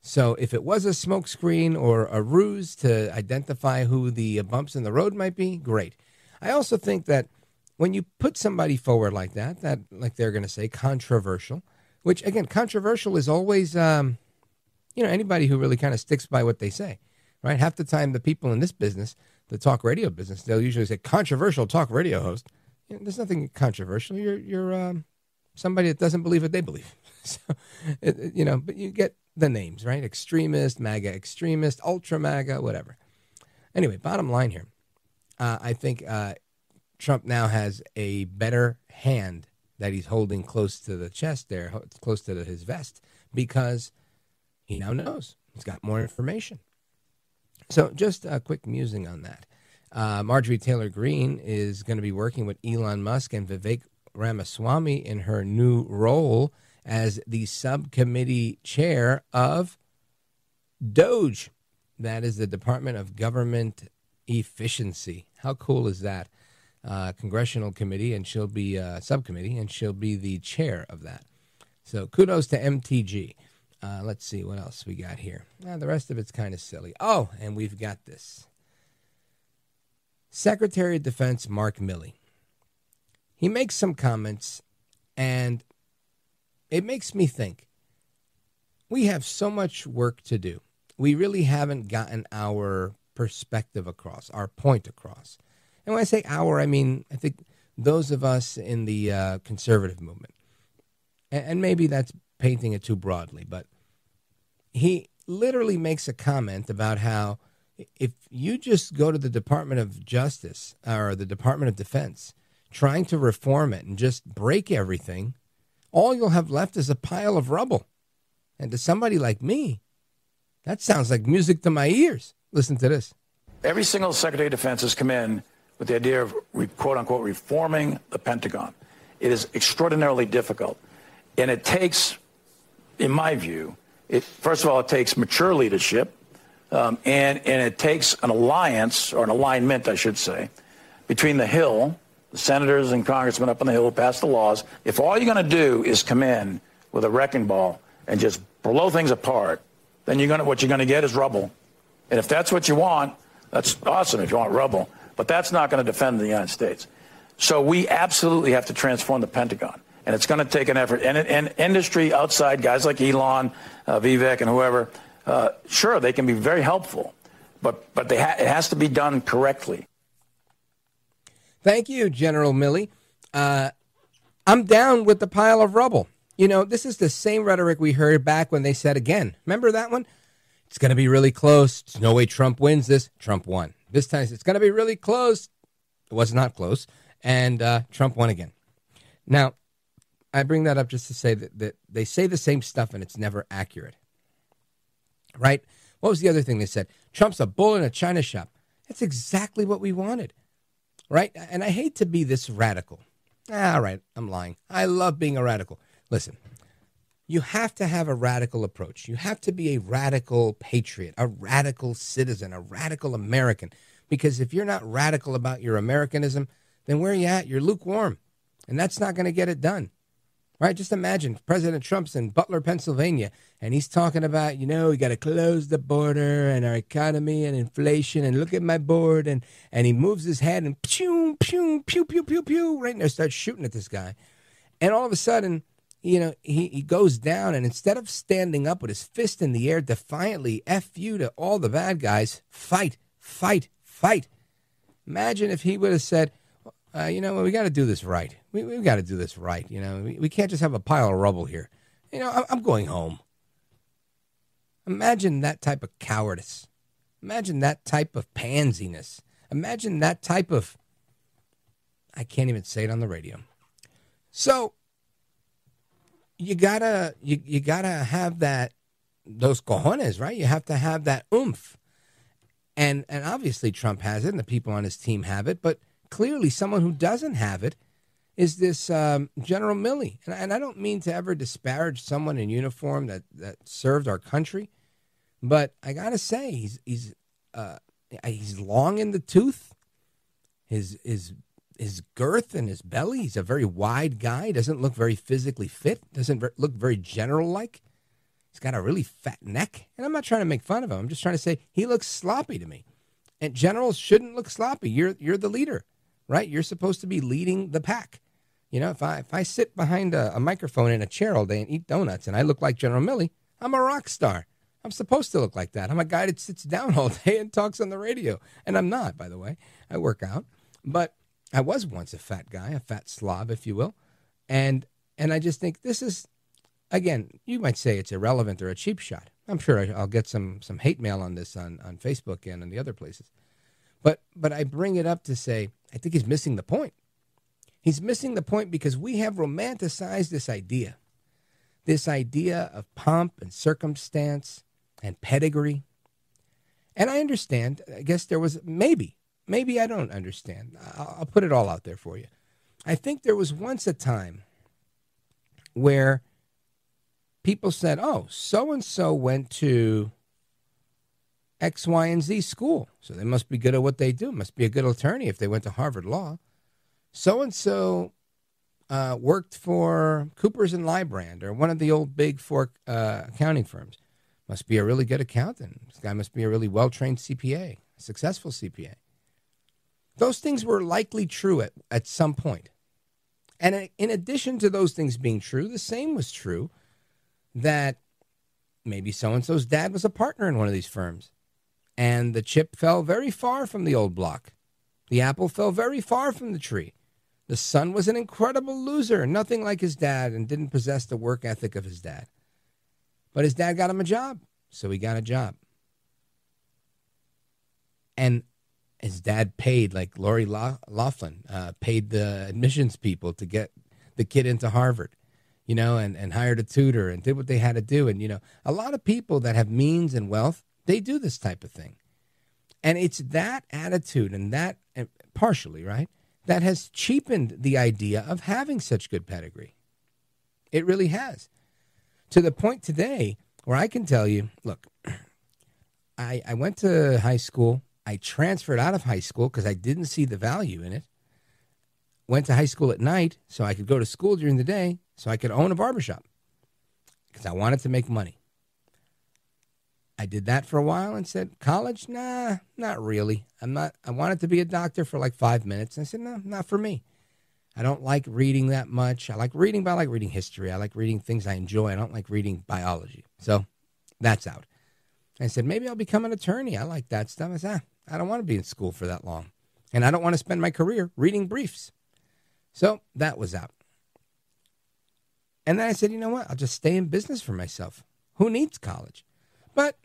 So if it was a smokescreen or a ruse to identify who the bumps in the road might be, great. I also think that when you put somebody forward like that like they're going to say, controversial, which, again, controversial is always, anybody who really kind of sticks by what they say, right? Half the time, the people in this business, the talk radio business, they'll usually say, controversial talk radio host. There's nothing controversial. You're somebody that doesn't believe what they believe. So, but you get the names, right? Extremist, MAGA extremist, ultra MAGA, whatever. Anyway, bottom line here, I think Trump now has a better hand that he's holding close to the chest there, close to his vest, because he now knows. He's got more information. So just a quick musing on that. Marjorie Taylor Greene is going to be working with Elon Musk and Vivek Ramaswamy in her new role as the subcommittee chair of DOGE. That is the Department of Government Efficiency. How cool is that? Congressional committee, and she'll be subcommittee, and she'll be the chair of that. So kudos to MTG. Let's see what else we got here. The rest of it's kind of silly. Oh, and we've got this. Secretary of Defense Mark Milley. He makes some comments, and it makes me think we have so much work to do. We really haven't gotten our perspective across, our point across. And when I say our, I mean, I think those of us in the conservative movement. And maybe that's painting it too broadly, but he literally makes a comment about how if you just go to the Department of Justice or the Department of Defense trying to reform it and just break everything, all you'll have left is a pile of rubble. And to somebody like me, that sounds like music to my ears. Listen to this. Every single Secretary of Defense has come in with the idea of, quote unquote, reforming the Pentagon. It is extraordinarily difficult. And it takes, in my view, first of all, it takes mature leadership, and it takes an alliance, or an alignment, I should say, between the Hill, the senators and congressmen up on the Hill who passed the laws. If all you're going to do is come in with a wrecking ball and just blow things apart, then what you're going to get is rubble. And if that's what you want, that's awesome if you want rubble. But that's not going to defend the United States. So we absolutely have to transform the Pentagon. And it's going to take an effort. And industry outside, guys like Elon, Vivek, and whoever, sure, they can be very helpful. But it has to be done correctly. Thank you, General Milley. I'm down with the pile of rubble. You know, this is the same rhetoric we heard back when they said again. Remember that one? It's going to be really close. There's no way Trump wins this. Trump won. This time it's going to be really close. It was not close. And Trump won again. Now, I bring that up just to say that they say the same stuff and it's never accurate. Right? What was the other thing they said? Trump's a bull in a china shop. That's exactly what we wanted. Right? And I hate to be this radical. All right, I'm lying. I love being a radical. Listen, you have to have a radical approach. You have to be a radical patriot, a radical citizen, a radical American. Because if you're not radical about your Americanism, then where are you at? You're lukewarm. And that's not going to get it done. Right? Just imagine President Trump's in Butler, Pennsylvania, and he's talking about, we got to close the border and our economy and inflation and look at my board. And he moves his head and pew, pew, pew, pew, pew, pew, right? And they start shooting at this guy. And all of a sudden, he goes down, and instead of standing up with his fist in the air defiantly, F you to all the bad guys, fight, fight, fight. Imagine if he would have said, we got to do this right. We've got to do this right. We can't just have a pile of rubble here. I'm going home. Imagine that type of cowardice. Imagine that type of pansiness. Imagine that type of, I can't even say it on the radio. So you gotta have those cojones, right? You have to have that oomph. And obviously Trump has it and the people on his team have it, but clearly someone who doesn't have it is this General Milley. And I don't mean to ever disparage someone in uniform that served our country, but I got to say he's long in the tooth. His girth and his belly, he's a very wide guy, doesn't look very physically fit, doesn't look very general-like. He's got a really fat neck. And I'm not trying to make fun of him. I'm just trying to say he looks sloppy to me. And generals shouldn't look sloppy. You're the leader, right? You're supposed to be leading the pack. If I sit behind a microphone in a chair all day and eat donuts and I look like General Milley, I'm a rock star. I'm supposed to look like that. I'm a guy that sits down all day and talks on the radio. And I'm not, by the way. I work out. But I was once a fat guy, a fat slob, if you will. And I just think this is, again, you might say it's irrelevant or a cheap shot. I'm sure I'll get some hate mail on this on Facebook and on the other places. But I bring it up to say I think he's missing the point. He's missing the point because we have romanticized this idea of pomp and circumstance and pedigree. And I understand. I guess there was maybe I don't understand. I'll put it all out there for you. I think there was once a time where people said, oh, so-and-so went to X, Y, and Z school, so they must be good at what they do. Must be a good attorney if they went to Harvard Law. So-and-so worked for Coopers & Lybrand or one of the old big four accounting firms. Must be a really good accountant. This guy must be a really well-trained CPA, a successful CPA. Those things were likely true at some point. And in addition to those things being true, the same was true that maybe so-and-so's dad was a partner in one of these firms. And the chip fell very far from the old block. The apple fell very far from the tree. The son was an incredible loser, nothing like his dad, and didn't possess the work ethic of his dad. But his dad got him a job, so he got a job. And his dad paid, like Lori Loughlin, paid the admissions people to get the kid into Harvard, and hired a tutor and did what they had to do. And, a lot of people that have means and wealth, they do this type of thing. And it's that attitude and that, partially, right, that has cheapened the idea of having such good pedigree. It really has. To the point today where I can tell you, look, I went to high school. I transferred out of high school because I didn't see the value in it. Went to high school at night so I could go to school during the day so I could own a barbershop because I wanted to make money. I did that for a while and said, college? Nah, not really. I wanted to be a doctor for like 5 minutes. And I said, no, not for me. I don't like reading that much. I like reading, but I like reading history. I like reading things I enjoy. I don't like reading biology. So that's out. I said, maybe I'll become an attorney. I like that stuff. I said, I don't want to be in school for that long. And I don't want to spend my career reading briefs. So that was out. And then I said, you know what? I'll just stay in business for myself. Who needs college? But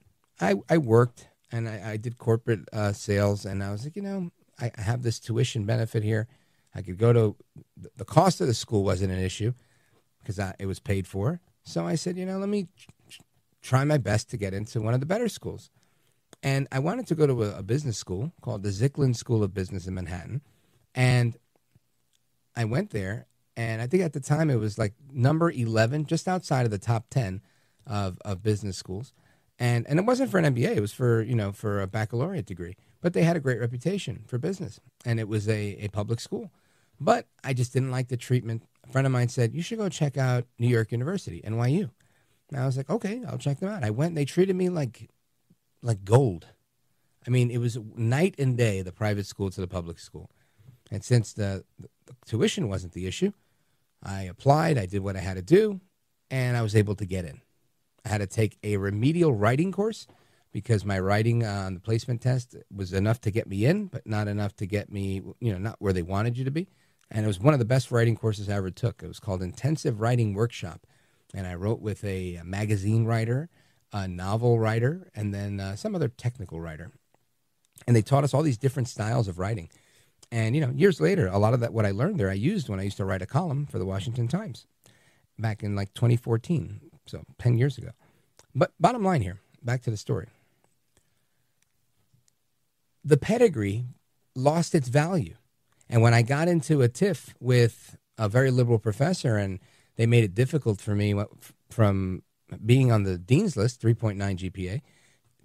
I worked and I did corporate sales. And I was like, you know, I have this tuition benefit here. I could go to, the cost of the school wasn't an issue because it was paid for. So I said, you know, let me try my best to get into one of the better schools. And I wanted to go to a business school called the Zicklin School of Business in Manhattan. And I went there, and I think at the time it was like number 11, just outside of the top 10 of business schools. And it wasn't for an MBA. It was for, you know, for a baccalaureate degree. But they had a great reputation for business, and it was a public school. But I just didn't like the treatment. A friend of mine said, you should go check out New York University, NYU. And I was like, okay, I'll check them out. I went, and they treated me like gold. I mean, it was night and day, the private school to the public school. And since the tuition wasn't the issue, I applied, I did what I had to do, and I was able to get in. I had to take a remedial writing course because my writing on the placement test was enough to get me in, but not enough to get me, you know, not where they wanted you to be. And it was one of the best writing courses I ever took. It was called Intensive Writing Workshop. And I wrote with a magazine writer, a novel writer, and then some other technical writer. And they taught us all these different styles of writing. And, you know, years later, a lot of that, what I learned there, I used when I used to write a column for the Washington Times back in like 2014, so 10 years ago. But bottom line here, back to the story. The pedigree lost its value. And when I got into a tiff with a very liberal professor and they made it difficult for me from being on the dean's list, 3.9 GPA,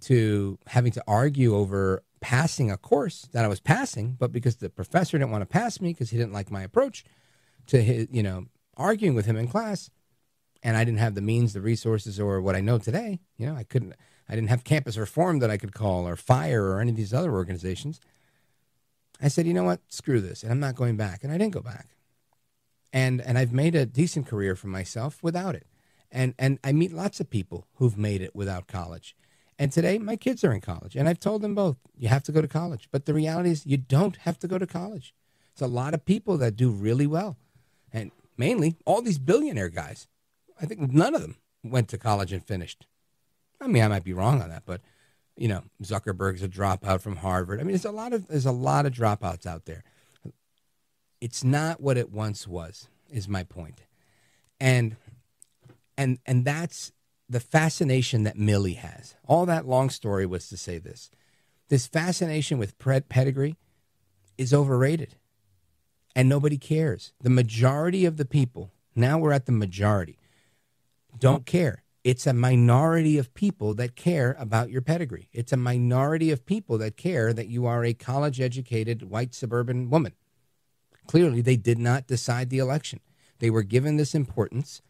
to having to argue over passing a course that I was passing, but because the professor didn't want to pass me because he didn't like my approach to his, you know, arguing with him in class, and I didn't have the means, the resources, or what I know today, you know, I didn't have Campus Reform that I could call, or FIRE, or any of these other organizations. I said, you know what, screw this, and I'm not going back, and I didn't go back. And I've made a decent career for myself without it. And I meet lots of people who've made it without college. And today, my kids are in college. And I've told them both, you have to go to college. But the reality is you don't have to go to college. There's a lot of people that do really well. And mainly, all these billionaire guys. I think none of them went to college and finished. I mean, I might be wrong on that. But, you know, Zuckerberg's a dropout from Harvard. I mean, there's a lot of dropouts out there. It's not what it once was, is my point. And that's the fascination that Millie has. All that long story was to say this. This fascination with pedigree is overrated. And nobody cares. The majority of the people, now we're at the majority, don't care. It's a minority of people that care about your pedigree. It's a minority of people that care that you are a college-educated white suburban woman. Clearly, they did not decide the election. They were given this importance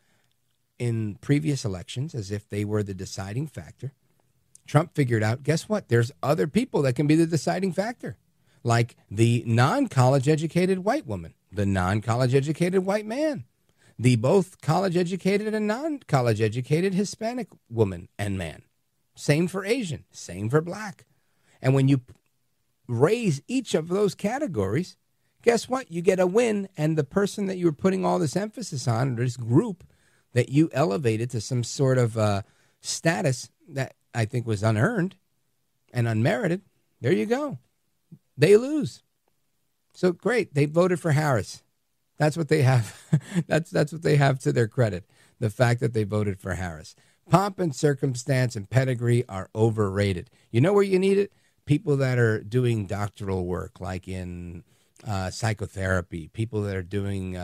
in previous elections as if they were the deciding factor. Trump figured out, guess what? There's other people that can be the deciding factor, like the non-college educated white woman, the non-college educated white man, the both college educated and non-college educated Hispanic woman and man. Same for Asian, same for black. And when you raise each of those categories, guess what? You get a win, and the person that you were putting all this emphasis on, or this group that you elevated to some sort of status that I think was unearned and unmerited, there you go. They lose. So great, they voted for Harris. That's what they have. That's what they have to their credit, the fact that they voted for Harris. Pomp and circumstance and pedigree are overrated. You know where you need it? people that are doing doctoral work, like in psychotherapy, people that are doing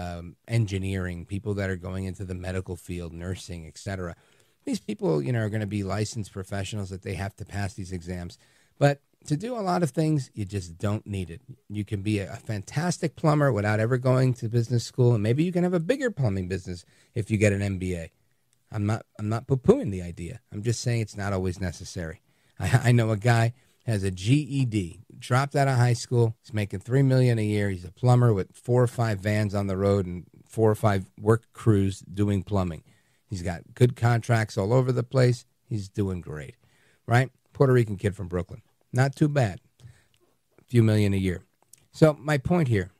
engineering, people that are going into the medical field, nursing, etc. These people, are going to be licensed professionals that they have to pass these exams. But to do a lot of things, you just don't need it. You can be a fantastic plumber without ever going to business school, and maybe you can have a bigger plumbing business if you get an MBA. I'm not poo-pooing the idea. I'm just saying it's not always necessary. I know a guy has a GED, dropped out of high school. He's making $3 million a year. He's a plumber with 4 or 5 vans on the road and 4 or 5 work crews doing plumbing. He's got good contracts all over the place. He's doing great, right? Puerto Rican kid from Brooklyn. Not too bad. A few million a year. So my point here,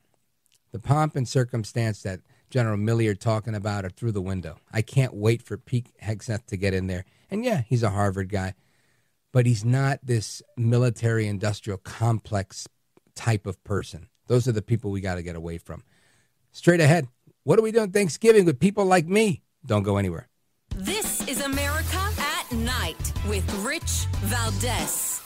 the pomp and circumstance that General Milley are talking about are through the window. I can't wait for Pete Hegseth to get in there. And yeah, he's a Harvard guy, but he's not this military-industrial complex type of person. Those are the people we got to get away from. Straight ahead, what are we doing Thanksgiving with people like me? Don't go anywhere. This is America at Night with Rich Valdez.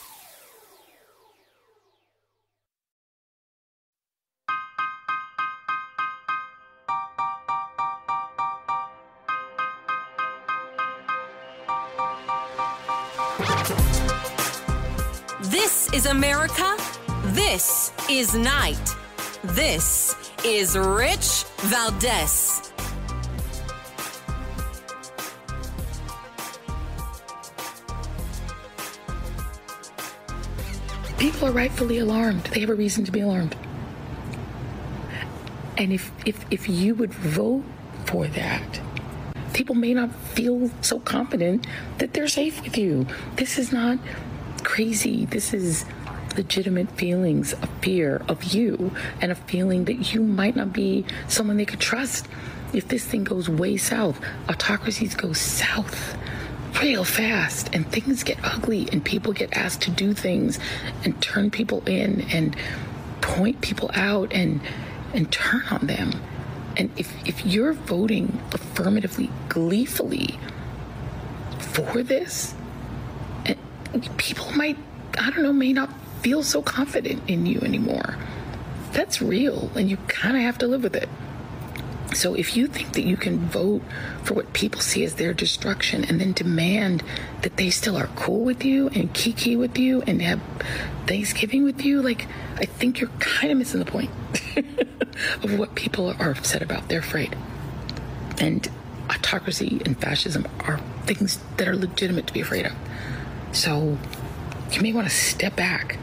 This is America. This is Night. This is Rich Valdez. People are rightfully alarmed. They have a reason to be alarmed. And if you would vote for that, people may not feel so confident that they're safe with you. This is not crazy. This is legitimate feelings of fear of you and a feeling that you might not be someone they could trust. If this thing goes way south, autocracies go south real fast and things get ugly and people get asked to do things and turn people in and point people out and turn on them. And if you're voting affirmatively, gleefully for this, people may not feel so confident in you anymore. That's real, and you kind of have to live with it. So if you think that you can vote for what people see as their destruction and then demand that they still are cool with you and kiki with you and have Thanksgiving with you, I think you're kind of missing the point of what people are upset about. They're afraid. And autocracy and fascism are things that are legitimate to be afraid of. So you may want to step back.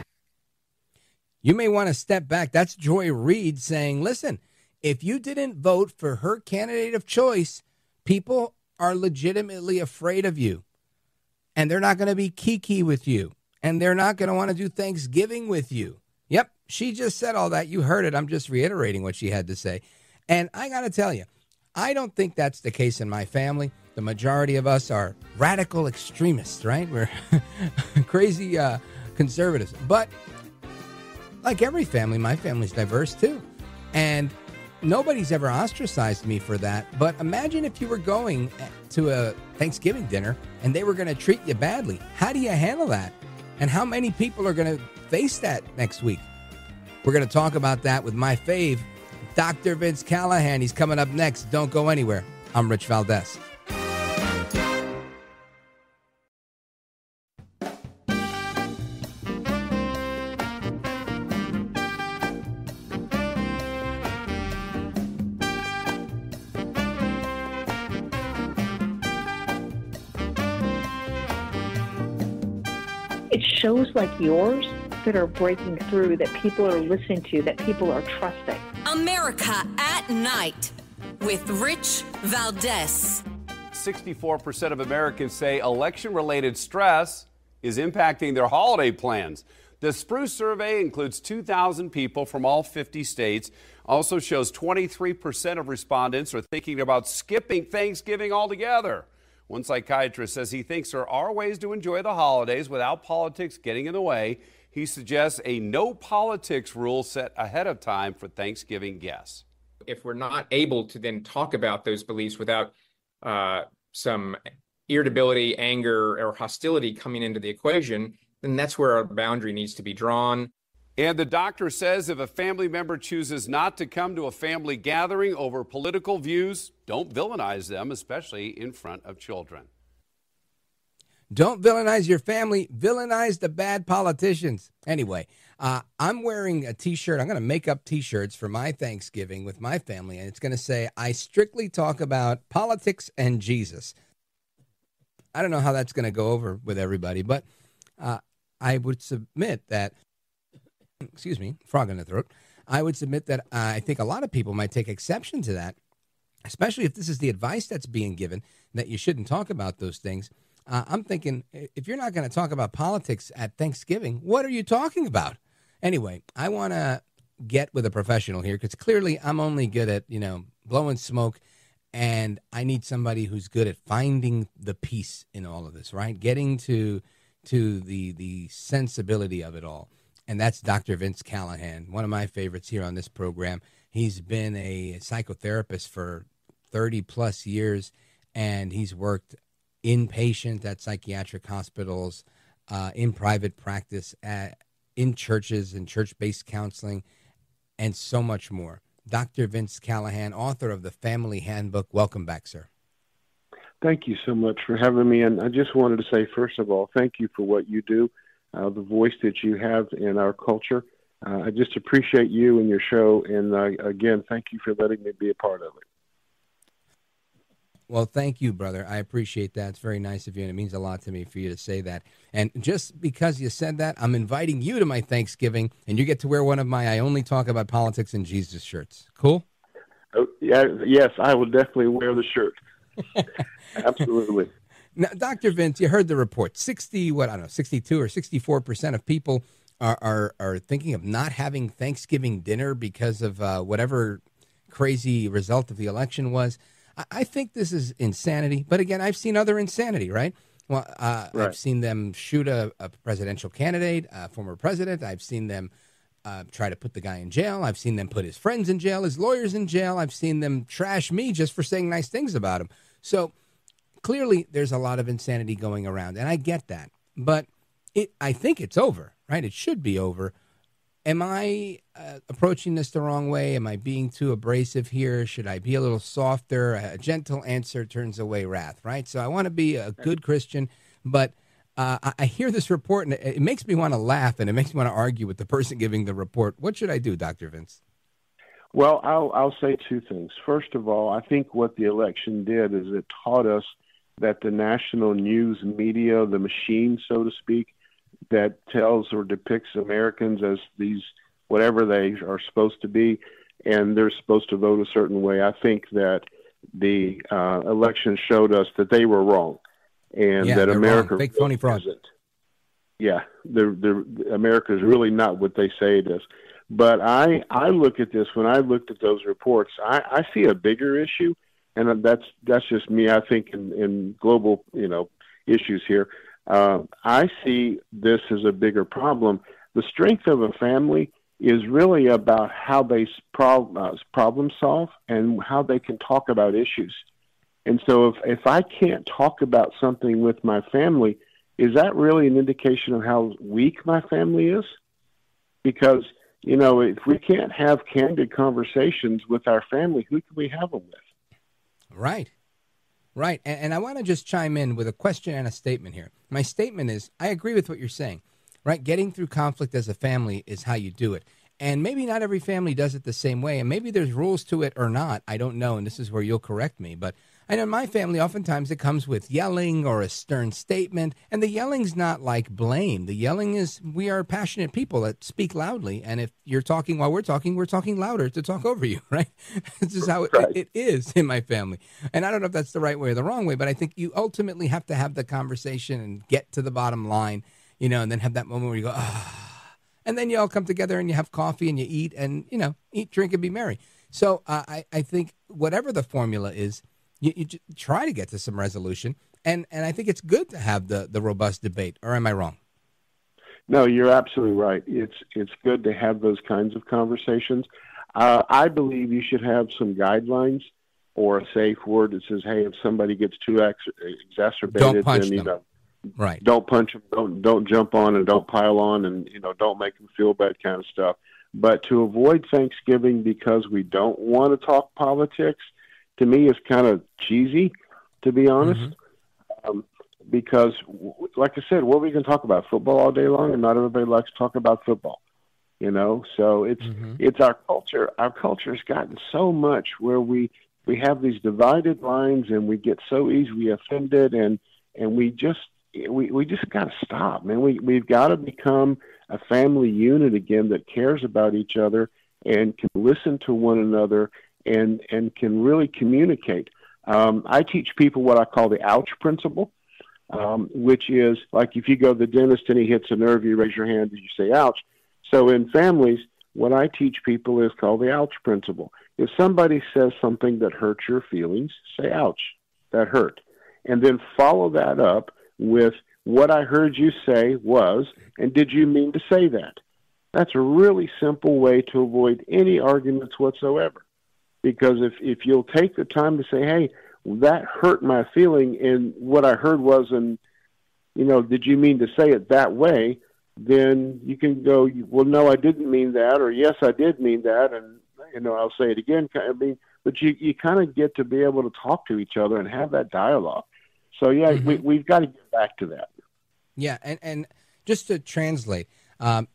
You may want to step back. That's Joy Reid saying, listen, if you didn't vote for her candidate of choice, people are legitimately afraid of you. And they're not going to be kiki with you. And they're not going to want to do Thanksgiving with you. Yep, she just said all that. You heard it. I'm just reiterating what she had to say. And I got to tell you, I don't think that's the case in my family. The majority of us are radical extremists, right? We're crazy conservatives. But like every family, my family's diverse too. And nobody's ever ostracized me for that. But imagine if you were going to a Thanksgiving dinner and they were going to treat you badly. How do you handle that? And how many people are going to face that next week? We're going to talk about that with my fave, Dr. Vince Callahan. He's coming up next. Don't go anywhere. I'm Rich Valdez. It's shows like yours that are breaking through, that people are listening to, that people are trusting. America at Night with Rich Valdez. 64% of Americans say election-related stress is impacting their holiday plans. The Spruce survey includes 2,000 people from all 50 states. Also shows 23% of respondents are thinking about skipping Thanksgiving altogether. One psychiatrist says he thinks there are ways to enjoy the holidays without politics getting in the way. He suggests a no politics rule set ahead of time for Thanksgiving guests. If we're not able to then talk about those beliefs without some irritability, anger, or hostility coming into the equation, then that's where our boundary needs to be drawn. And the doctor says if a family member chooses not to come to a family gathering over political views, don't villainize them, especially in front of children. Don't villainize your family. Villainize the bad politicians. Anyway, I'm wearing a T-shirt. I'm going to make up T-shirts for my Thanksgiving with my family, and it's going to say, I strictly talk about politics and Jesus. I don't know how that's going to go over with everybody, but I would submit that, excuse me, frog in the throat. I would submit that I think a lot of people might take exception to that, especially if this is the advice that's being given, that you shouldn't talk about those things. I'm thinking, if you're not going to talk about politics at Thanksgiving, what are you talking about? Anyway, I want to get with a professional here because clearly I'm only good at, blowing smoke, and I need somebody who's good at finding the peace in all of this, right? Getting to the sensibility of it all. And that's Dr. Vince Callahan, one of my favorites here on this program. He's been a psychotherapist for 30 plus years, and he's worked inpatient at psychiatric hospitals, in private practice, in churches and church-based counseling, and so much more. Dr. Vince Callahan, author of the Family Handbook. Welcome back, sir. Thank you so much for having me. And I just wanted to say, first of all, thank you for what you do, the voice that you have in our culture. I just appreciate you and your show. And again, thank you for letting me be a part of it. Well, thank you, brother. I appreciate that. It's very nice of you, and it means a lot to me for you to say that. And just because you said that, I'm inviting you to my Thanksgiving, and you get to wear one of my I Only Talk About Politics and Jesus shirts. Cool? Oh, yeah, yes, I will definitely wear the shirt. Absolutely. Now, Dr. Vince, you heard the report. 62 or 64% of people are thinking of not having Thanksgiving dinner because of whatever crazy result of the election was. I think this is insanity, but again, I've seen other insanity, right? Well, right. I've seen them shoot a presidential candidate, a former president. I've seen them try to put the guy in jail. I've seen them put his friends in jail, his lawyers in jail. I've seen them trash me just for saying nice things about him. So clearly there's a lot of insanity going around, and I get that. But I think it's over, right? It should be over. Am I approaching this the wrong way? Am I being too abrasive here? Should I be a little softer? A gentle answer turns away wrath, right? So I want to be a good Christian, but I hear this report, and it makes me want to laugh, and it makes me want to argue with the person giving the report. What should I do, Dr. Vince? Well, I'll say two things. First of all, I think what the election did is it taught us that the national news media, the machine, so to speak, that tells or depicts Americans as these, whatever they are supposed to be, and they're supposed to vote a certain way. I think that the election showed us that they were wrong, and that America fake, phony fraud. Yeah, America is really not what they say it is. But I look at this, when I looked at those reports, I see a bigger issue, and that's just me. I think in global issues here. I see this as a bigger problem. The strength of a family is really about how they problem solve and how they can talk about issues. And so if I can't talk about something with my family, is that really an indication of how weak my family is? Because, if we can't have candid conversations with our family, who can we have them with? Right. Right. And I want to just chime in with a question and a statement here. My statement is, I agree with what you're saying, right? Getting through conflict as a family is how you do it. And maybe not every family does it the same way. And maybe there's rules to it or not. I don't know. And this is where you'll correct me. But I know in my family, oftentimes it comes with yelling or a stern statement. And the yelling's not like blame. The yelling is, we are passionate people that speak loudly. And if you're talking while we're talking louder to talk over you, right? This is how it is in my family. And I don't know if that's the right way or the wrong way, but I think you ultimately have to have the conversation and get to the bottom line, and then have that moment where you go, and then you all come together and you have coffee and you eat and, eat, drink, and be merry. So I think whatever the formula is, you try to get to some resolution. And I think it's good to have the robust debate. Or am I wrong? No, you're absolutely right. It's good to have those kinds of conversations. I believe you should have some guidelines or a safe word that says, hey, if somebody gets too exacerbated, don't punch then, them. Right. Don't punch them, don't jump on and don't pile on and, don't make them feel bad kind of stuff. But to avoid Thanksgiving because we don't want to talk politics, to me is kind of cheesy, to be honest. Because, like I said, what are we going to talk about? Football all day long, and not everybody likes to talk about football. So it's our culture. Our culture has gotten so much where we have these divided lines, and we get so easily offended, and we just got to stop, man. We've got to become a family unit again that cares about each other and can listen to one another and can really communicate. I teach people what I call the ouch principle, which is like if you go to the dentist and he hits a nerve, you raise your hand and you say ouch. So in families, what I teach people is called the ouch principle. If somebody says something that hurts your feelings, say ouch, that hurt. And then follow that up with what I heard you say was, and did you mean to say that? That's a really simple way to avoid any arguments whatsoever. Because if you'll take the time to say, hey, that hurt my feeling, and what I heard was, and, did you mean to say it that way? Then you can go, well, no, I didn't mean that, or yes, I did mean that, and, I'll say it again. But you kind of get to be able to talk to each other and have that dialogue. So, yeah, we've got to get back to that. Yeah, and just to translate,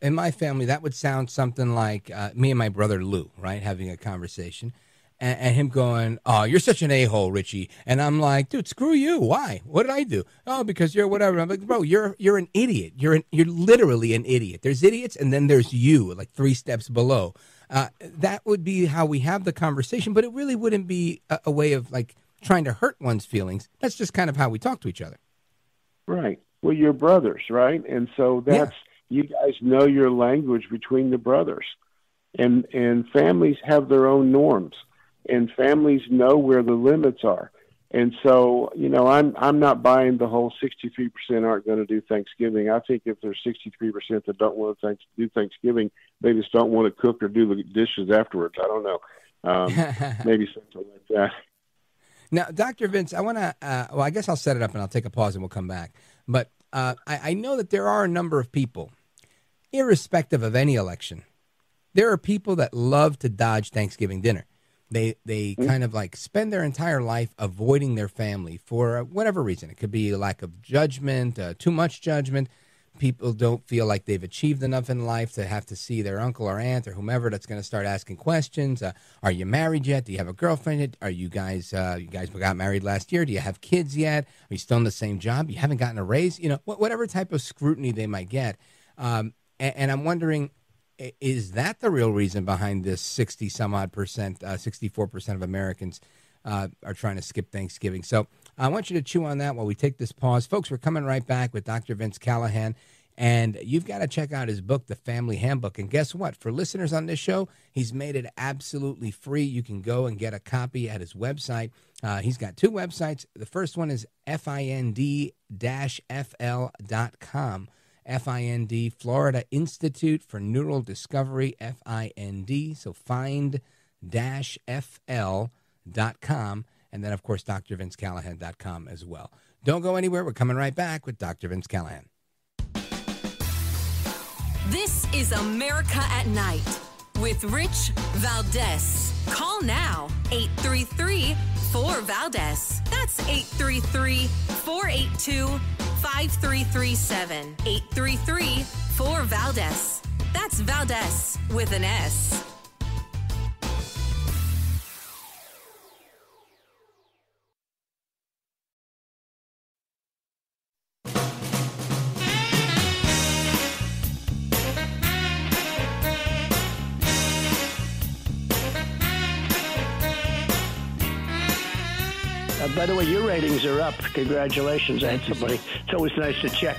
in my family, that would sound something like me and my brother Lou, right, having a conversation, and him going, oh, you're such an a-hole, Richie. And I'm like, dude, screw you. Why? What did I do? Oh, because you're whatever. I'm like, bro, you're an idiot. You're literally an idiot. There's idiots, and then there's you, like 3 steps below. That would be how we have the conversation, but it really wouldn't be a way of, like, trying to hurt one's feelings. That's just kind of how we talk to each other. Right. Well, you're brothers, right? And so that's, you guys know your language between the brothers. And families have their own norms. And families know where the limits are. And so, I'm not buying the whole 63% aren't going to do Thanksgiving. I think if there's 63% that don't want to do Thanksgiving, they just don't want to cook or do the dishes afterwards. I don't know. Maybe something like that. Now, Dr. Vince, I want to, I guess I'll set it up and I'll take a pause and we'll come back. But I know that there are a number of people, irrespective of any election, there are people that love to dodge Thanksgiving dinner. They kind of like spend their entire life avoiding their family for whatever reason. It could be a lack of judgment, too much judgment. People don't feel like they've achieved enough in life to have to see their uncle or aunt or whomever that's going to start asking questions. Are you married yet? Do you have a girlfriend yet? Are you guys got married last year? Do you have kids yet? Are you still in the same job? You haven't gotten a raise? Whatever type of scrutiny they might get. And I'm wondering, is that the real reason behind this 64% of Americans are trying to skip Thanksgiving? So I want you to chew on that while we take this pause. Folks, we're coming right back with Dr. Vince Callahan, and you've got to check out his book, The Family Handbook. And guess what? For listeners on this show, he's made it absolutely free. You can go and get a copy at his website. He's got 2 websites. The first one is FIND-FL.com. FIND, Florida Institute for Neural Discovery, FIND. So find-fl.com. And then, of course, drvincecallahan.com as well. Don't go anywhere. We're coming right back with Dr. Vince Callahan. This is America at Night with Rich Valdez. Call now, 833-4-VALDEZ. That's 833-482-5337. 833-4-VALDEZ. That's Valdez with an S. By the way, your ratings are up. Congratulations. I had somebody. It's always nice to check.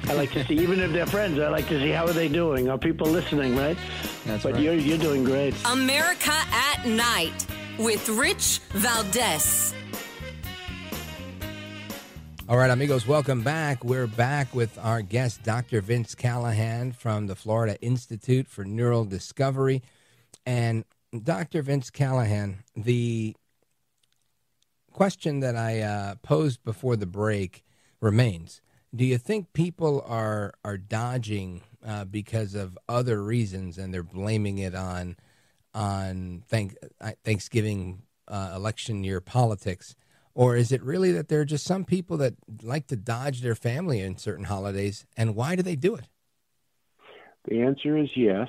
I like to see, even if they're friends, I like to see how are they doing. Are people listening, right? That's but right. You're doing great. America at Night with Rich Valdez. All right, amigos, welcome back. We're back with our guest, Dr. Vince Callahan from the Florida Institute for Neural Discovery. And Dr. Vince Callahan, question that I posed before the break remains. Do you think people are dodging because of other reasons, and they're blaming it on Thanksgiving election year politics? Or is it really that there are just some people that like to dodge their family in certain holidays, and why do they do it? The answer is yes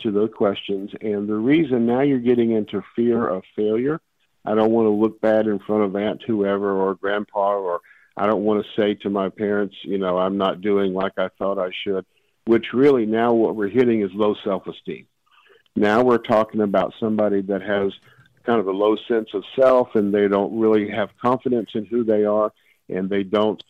to those questions. And the reason, now you're getting into fear of failure. I don't want to look bad in front of Aunt whoever or Grandpa, or I don't want to say to my parents, I'm not doing like I thought I should, which really now what we're hitting is low self-esteem. Now we're talking about somebody that has kind of a low sense of self, and they don't really have confidence in who they are, and they don't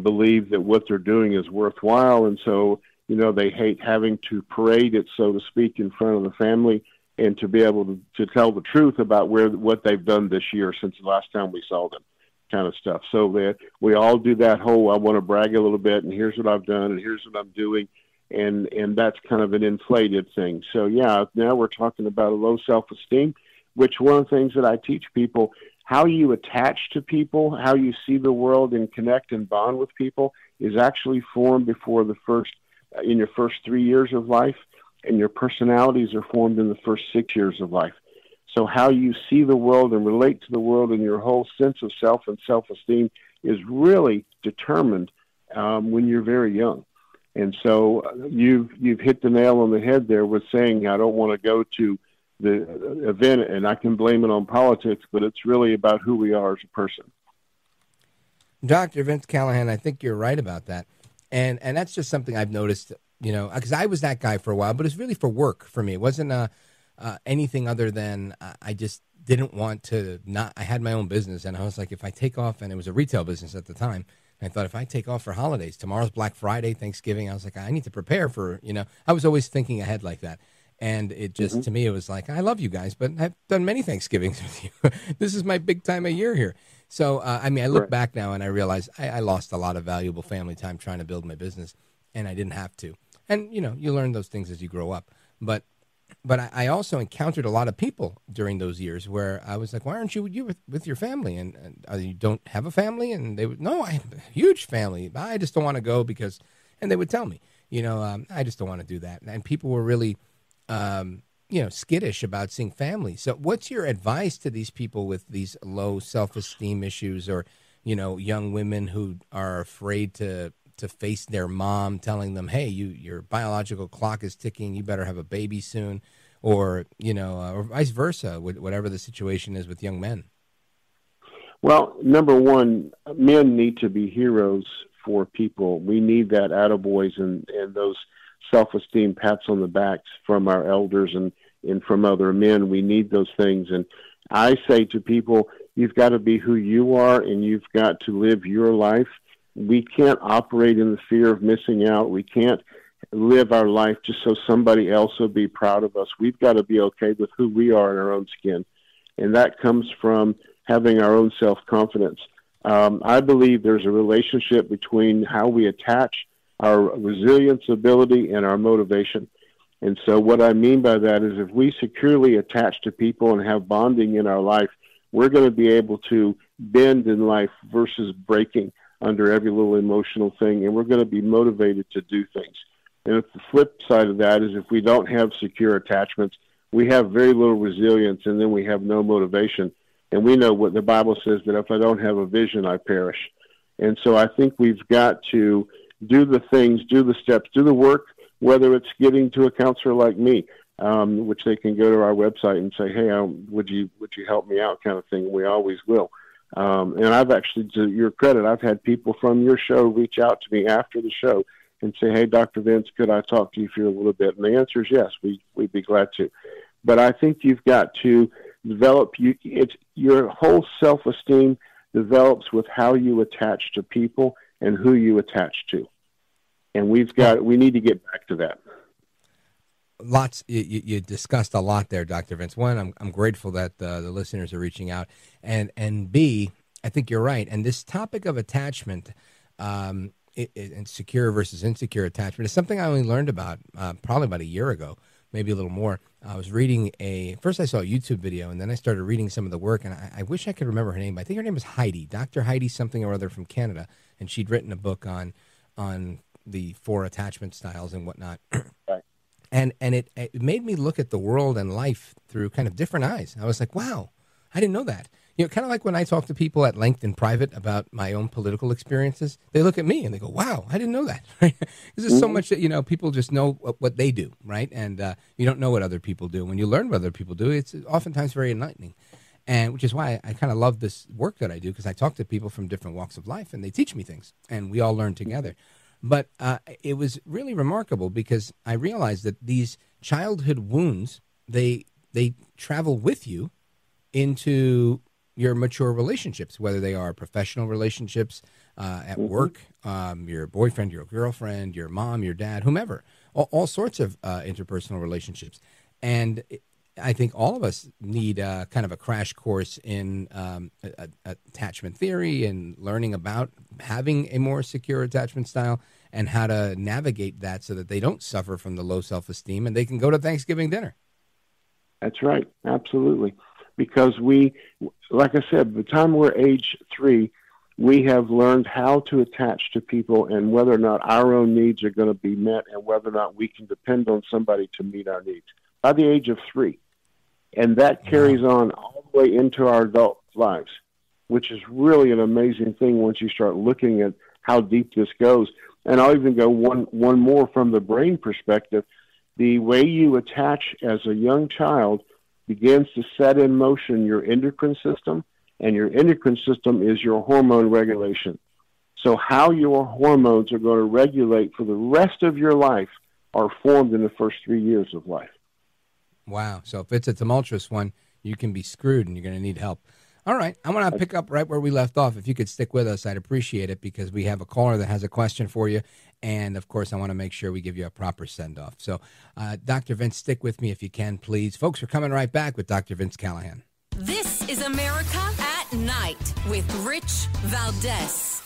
believe that what they're doing is worthwhile. And so, they hate having to parade it, so to speak, in front of the family, and to be able to tell the truth about what they've done this year since the last time we saw them, kind of stuff. So we all do that whole, I want to brag a little bit, and here's what I've done, and here's what I'm doing. And that's kind of an inflated thing. So, yeah, now we're talking about a low self-esteem, which one of the things that I teach people, how you attach to people, how you see the world and connect and bond with people is actually formed in your first 3 years of life, and your personalities are formed in the first 6 years of life. So how you see the world and relate to the world, and your whole sense of self and self-esteem is really determined when you're very young. And so you've hit the nail on the head there with saying, I don't want to go to the event, and I can blame it on politics, but it's really about who we are as a person. Dr. Vince Callahan, I think you're right about that. And that's just something I've noticed, because I was that guy for a while, but it's really for work for me. It wasn't anything other than I just didn't want to I had my own business, and I was like, if I take off, and it was a retail business at the time, and I thought if I take off for holidays, tomorrow's Black Friday, Thanksgiving, I was like, I need to prepare for, I was always thinking ahead like that. And it just, to me, it was like, I love you guys, but I've done many Thanksgivings with you. This is my big time of year here. So, I look back now and I realize I lost a lot of valuable family time trying to build my business, and I didn't have to. And, you learn those things as you grow up. But I also encountered a lot of people during those years where I was like, why aren't you with your family? And you don't have a family? And they would, no, I have a huge family. I just don't want to go because, and they would tell me, I just don't want to do that. And people were really, skittish about seeing family. So what's your advice to these people with these low self-esteem issues, or, young women who are afraid to face their mom telling them, hey, your biological clock is ticking, you better have a baby soon, or, or vice versa, whatever the situation is with young men? Well, number one, men need to be heroes for people. We need that attaboys and those self-esteem pats on the backs from our elders and from other men. We need those things. And I say to people, you've got to be who you are, and you've got to live your life. We can't operate in the fear of missing out. We can't live our life just so somebody else will be proud of us. We've got to be okay with who we are in our own skin. And that comes from having our own self-confidence. I believe there's a relationship between how we attach our resilience ability and our motivation. And so what I mean by that is if we securely attach to people and have bonding in our life, we're going to be able to bend in life versus breaking under every little emotional thing, and we're going to be motivated to do things. And if the flip side of that is if we don't have secure attachments, we have very little resilience, and then we have no motivation. And we know what the Bible says, that if I don't have a vision, I perish. And so I think we've got to do the things, do the steps, do the work, whether it's getting to a counselor like me, which they can go to our website and say, hey, would you help me out, kind of thing. We always will. And I've actually, to your credit, I've had people from your show reach out to me after the show and say, hey, Dr. Vince, could I talk to you for a little bit? And the answer is yes, we'd be glad to. But I think you've got to develop, your whole self-esteem develops with how you attach to people and who you attach to. And we need to get back to that. Lots, you discussed a lot there, Dr. Vince. One, I'm grateful that the listeners are reaching out. And B, I think you're right. And this topic of attachment, and secure versus insecure attachment is something I only learned about probably about a year ago. maybe a little more. I was reading first I saw a YouTube video, and then I started reading some of the work, and I wish I could remember her name. I think her name was Heidi, Dr. Heidi something or other from Canada, and she'd written a book on the 4 attachment styles and whatnot. Right. And it made me look at the world and life through kind of different eyes. I was like, wow, I didn't know that. Kind of like when I talk to people at length in private about my own political experiences, they look at me and they go, wow, I didn't know that. Because there's so much that, people just know what they do, right? And you don't know what other people do. When you learn what other people do, it's oftentimes very enlightening. And which is why I kind of love this work that I do, because I talk to people from different walks of life and they teach me things and we all learn together. But it was really remarkable because I realized that these childhood wounds, they travel with you into your mature relationships, whether they are professional relationships, at work, your boyfriend, your girlfriend, your mom, your dad, whomever, all sorts of interpersonal relationships. And I think all of us need kind of a crash course in attachment theory and learning about having a more secure attachment style and how to navigate that so that they don't suffer from the low self-esteem and they can go to Thanksgiving dinner. That's right. Absolutely. Because we, like I said, by the time we're age 3, we have learned how to attach to people and whether or not our own needs are going to be met and whether or not we can depend on somebody to meet our needs by the age of 3. And that carries on all the way into our adult lives, which is really an amazing thing once you start looking at how deep this goes. And I'll even go one more from the brain perspective. The way you attach as a young child begins to set in motion your endocrine system, and your endocrine system is your hormone regulation. So how your hormones are going to regulate for the rest of your life are formed in the first 3 years of life. Wow. So if it's a tumultuous one, you can be screwed and you're going to need help. All right. I want to pick up right where we left off. If you could stick with us, I'd appreciate it because we have a caller that has a question for you. And, of course, I want to make sure we give you a proper send-off. So, Dr. Vince, stick with me if you can, please. Folks, we're coming right back with Dr. Vince Callahan. This is America at Night with Rich Valdez.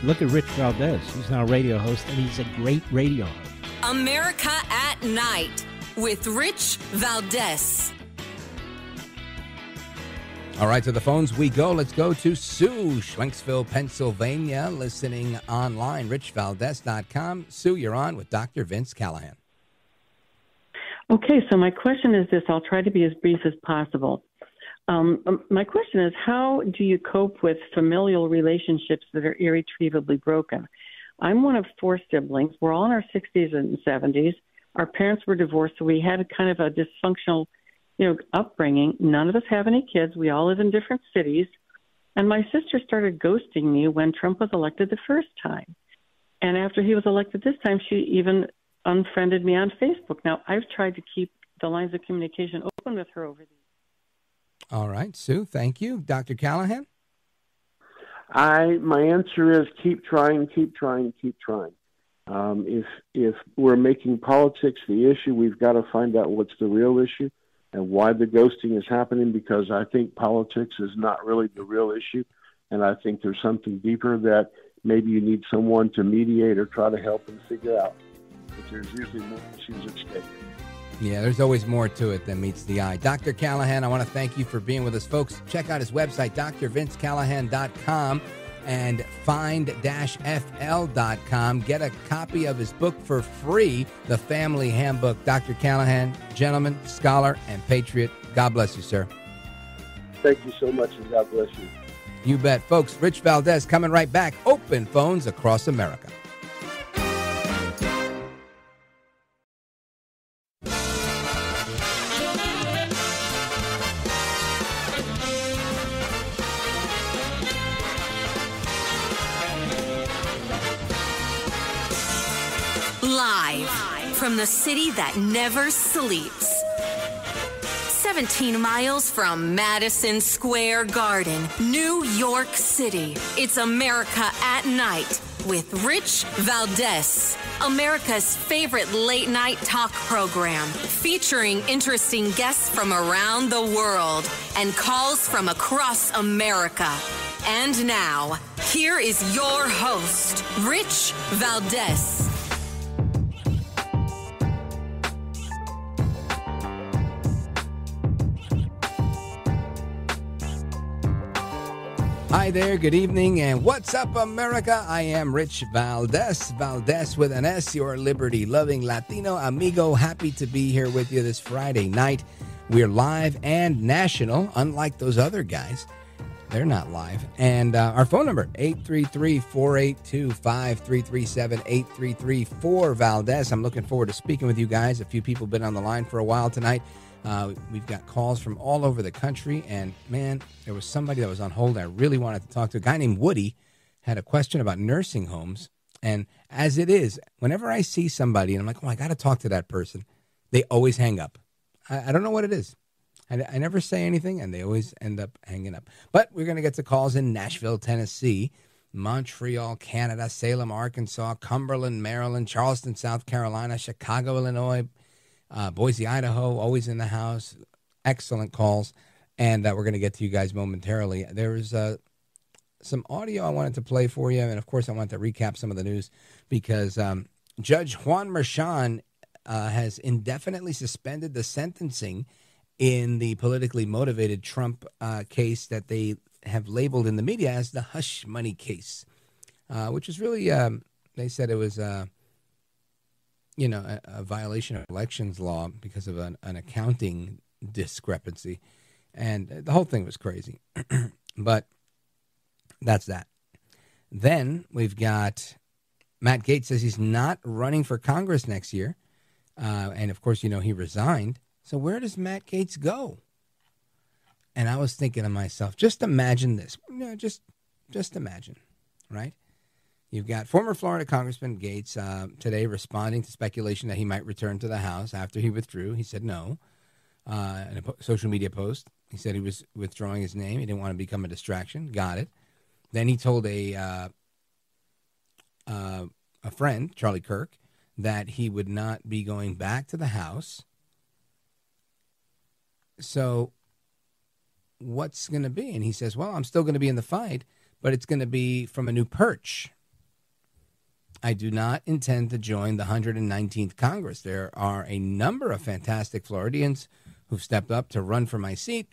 Look at Rich Valdez. He's now a radio host, and he's a great radio host. America at Night with Rich Valdez. All right, to the phones we go. Let's go to Sue, Schwenksville, Pennsylvania, listening online, richvaldez.com. Sue, you're on with Dr. Vince Callahan. Okay, so my question is this. I'll try to be as brief as possible. My question is, how do you cope with familial relationships that are irretrievably broken? I'm one of 4 siblings. We're all in our 60s and 70s. Our parents were divorced, so we had kind of a dysfunctional, upbringing. None of us have any kids. We all live in different cities. And my sister started ghosting me when Trump was elected the first time. And after he was elected this time, she even unfriended me on Facebook. Now, I've tried to keep the lines of communication open with her over the All right, Sue, thank you. Dr. Callahan? My answer is keep trying, keep trying, keep trying. If we're making politics the issue, we've got to find out what's the real issue and why the ghosting is happening, because I think politics is not really the real issue, and I think there's something deeper that maybe you need someone to mediate or try to help and figure out. But there's usually more issues at stake. Yeah, there's always more to it than meets the eye. Dr. Callahan, I want to thank you for being with us. Folks, check out his website, drvincecallahan.com and find-fl.com. Get a copy of his book for free, The Family Handbook. Dr. Callahan, gentleman, scholar, and patriot. God bless you, sir. Thank you so much, and God bless you. You bet. Folks, Rich Valdez coming right back. Open phones across America. Live from the city that never sleeps. 17 miles from Madison Square Garden, New York City. It's America at Night with Rich Valdez, America's favorite late-night talk program, featuring interesting guests from around the world and calls from across America. And now, here is your host, Rich Valdez. Hi there, good evening, and what's up, America? I am Rich Valdez, Valdez with an S, your liberty-loving Latino amigo. Happy to be here with you this Friday night. We're live and national, unlike those other guys. They're not live. And our phone number, 833-482-5337, 833-4-Valdez. I'm looking forward to speaking with you guys. A few people have been on the line for a while tonight. We've got calls from all over the country, and man, there was somebody that was on hold I really wanted to talk to. A guy named Woody had a question about nursing homes, and as it is, whenever I see somebody and I'm like, oh, I got to talk to that person, they always hang up. I don't know what it is. I never say anything, and they always end up hanging up. But we're going to get to calls in Nashville, Tennessee, Montreal, Canada, Salem, Arkansas, Cumberland, Maryland, Charleston, South Carolina, Chicago, Illinois, Boise, Idaho, always in the house. Excellent calls. And we're going to get to you guys momentarily. There was some audio I wanted to play for you. And, of course, I want to recap some of the news because Judge Juan Merchan has indefinitely suspended the sentencing in the politically motivated Trump case that they have labeled in the media as the hush money case, which is really, they said it was a violation of elections law because of an accounting discrepancy. And the whole thing was crazy. But that's that. Then we've got Matt Gaetz says he's not running for Congress next year. And, of course, he resigned. So where does Matt Gaetz go? And I was thinking to myself, just imagine this. Just imagine, right? You've got former Florida Congressman Gaetz today responding to speculation that he might return to the House after he withdrew. He said no. In a social media post, he said he was withdrawing his name. He didn't want to become a distraction. Got it. Then he told a friend, Charlie Kirk, that he would not be going back to the House. So what's going to be? And he says, well, I'm still going to be in the fight, but it's going to be from a new perch. I do not intend to join the 119th Congress. There are a number of fantastic Floridians who've stepped up to run for my seat.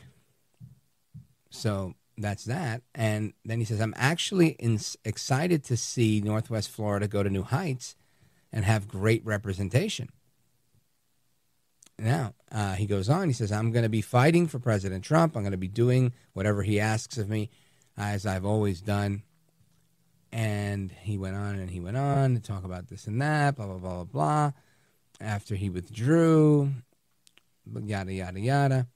So that's that. And then he says, I'm actually excited to see Northwest Florida go to new heights and have great representation. Now, he goes on, he says, I'm going to be fighting for President Trump. I'm going to be doing whatever he asks of me, as I've always done. And he went on to talk about this and that, blah, blah, blah, blah, blah. After he withdrew, yada, yada, yada.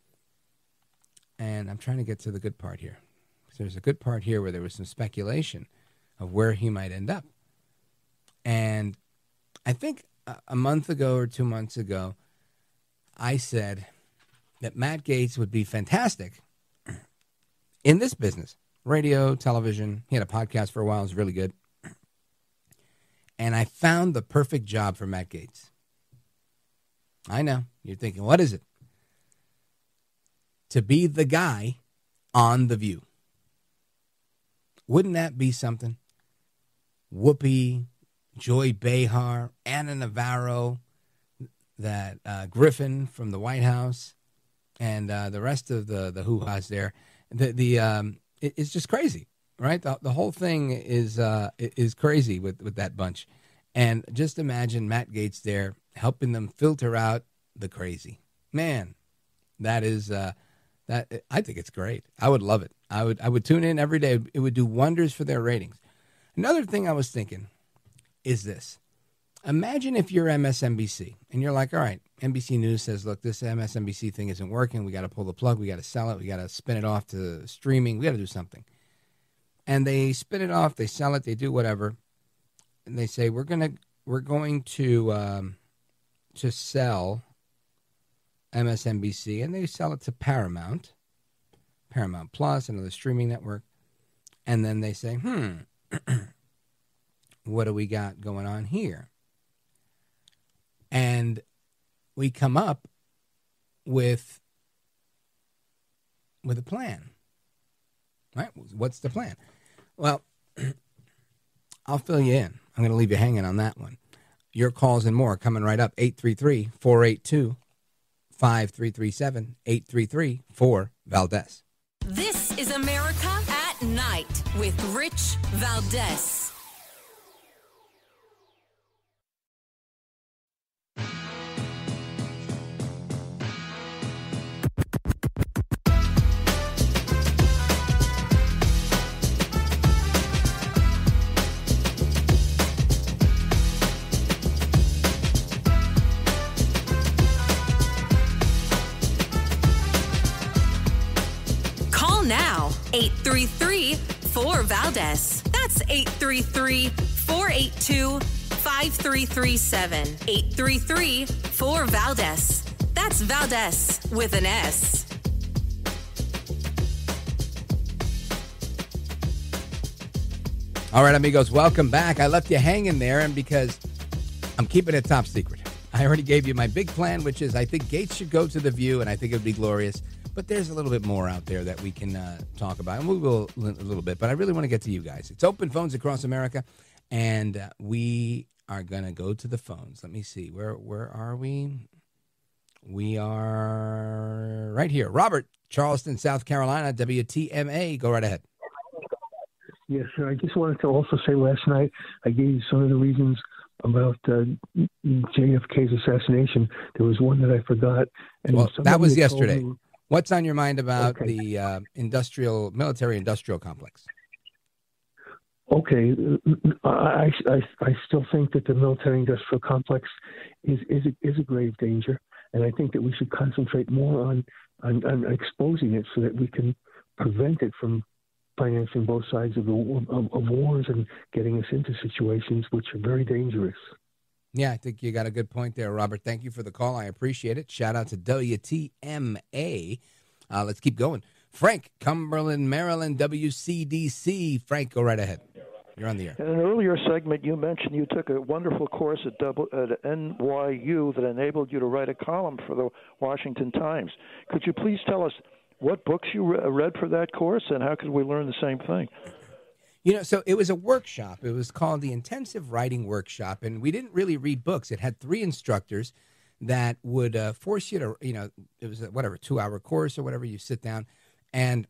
And I'm trying to get to the good part here. There's a good part here where there was some speculation of where he might end up. And I think a month ago or 2 months ago, I said that Matt Gaetz would be fantastic in this business. Radio, television. He had a podcast for a while. It was really good. And I found the perfect job for Matt Gaetz. I know. You're thinking, what is it? To be the guy on The View. Wouldn't that be something? Whoopi, Joy Behar, Anna Navarro, that Griffin from the White House, and the rest of the hoo-has there. It's just crazy, right? The whole thing is crazy with that bunch. And just imagine Matt Gaetz there helping them filter out the crazy. Man, that is that I think it's great. I would love it. I would tune in every day. It would do wonders for their ratings. Another thing I was thinking is this. Imagine if you're MSNBC and you're like, all right, NBC News says, look, this MSNBC thing isn't working. We got to pull the plug. We got to sell it. We got to spin it off to streaming. We got to do something. And they spin it off. They sell it. They do whatever. And they say, we're going to sell MSNBC. And they sell it to Paramount Plus, another streaming network. And then they say, what do we got going on here? And we come up with a plan, right? What's the plan? Well, I'll fill you in. I'm going to leave you hanging on that one. Your calls and more coming right up. 833-482-5337. 833-4-VALDEZ. This is America at Night with Rich Valdez. Now, 833-4-VALDEZ. That's 833-482-5337. 833-4-VALDEZ. That's Valdez with an S. All right, amigos, welcome back. I left you hanging there, and because I'm keeping it top secret. I already gave you my big plan, which is I think Gaetz should go to The View, and I think it would be glorious. But there's a little bit more out there that we can talk about, and we will a little bit. But I really want to get to you guys. It's open phones across America, and we are going to go to the phones. Let me see. Where are we? We are right here. Robert, Charleston, South Carolina, WTMA. Go right ahead. Yes, sir. I just wanted to also say last night I gave you some of the reasons about JFK's assassination. There was one that I forgot. And well, that was yesterday. What's on your mind about the military industrial complex? Okay, I still think that the military industrial complex is a grave danger, and I think that we should concentrate more on exposing it so that we can prevent it from financing both sides of wars and getting us into situations which are very dangerous. Yeah, I think you got a good point there, Robert. Thank you for the call. I appreciate it. Shout out to WTMA. Let's keep going. Frank, Cumberland, Maryland, WCDC. Frank, go right ahead. You're on the air. In an earlier segment, you mentioned you took a wonderful course at NYU that enabled you to write a column for the Washington Times. Could you please tell us what books you read for that course, and how could we learn the same thing? You know, so it was a workshop. It was called the Intensive Writing Workshop, and we didn't really read books. It had 3 instructors that would force you to, it was a 2-hour course or whatever. You sit down, and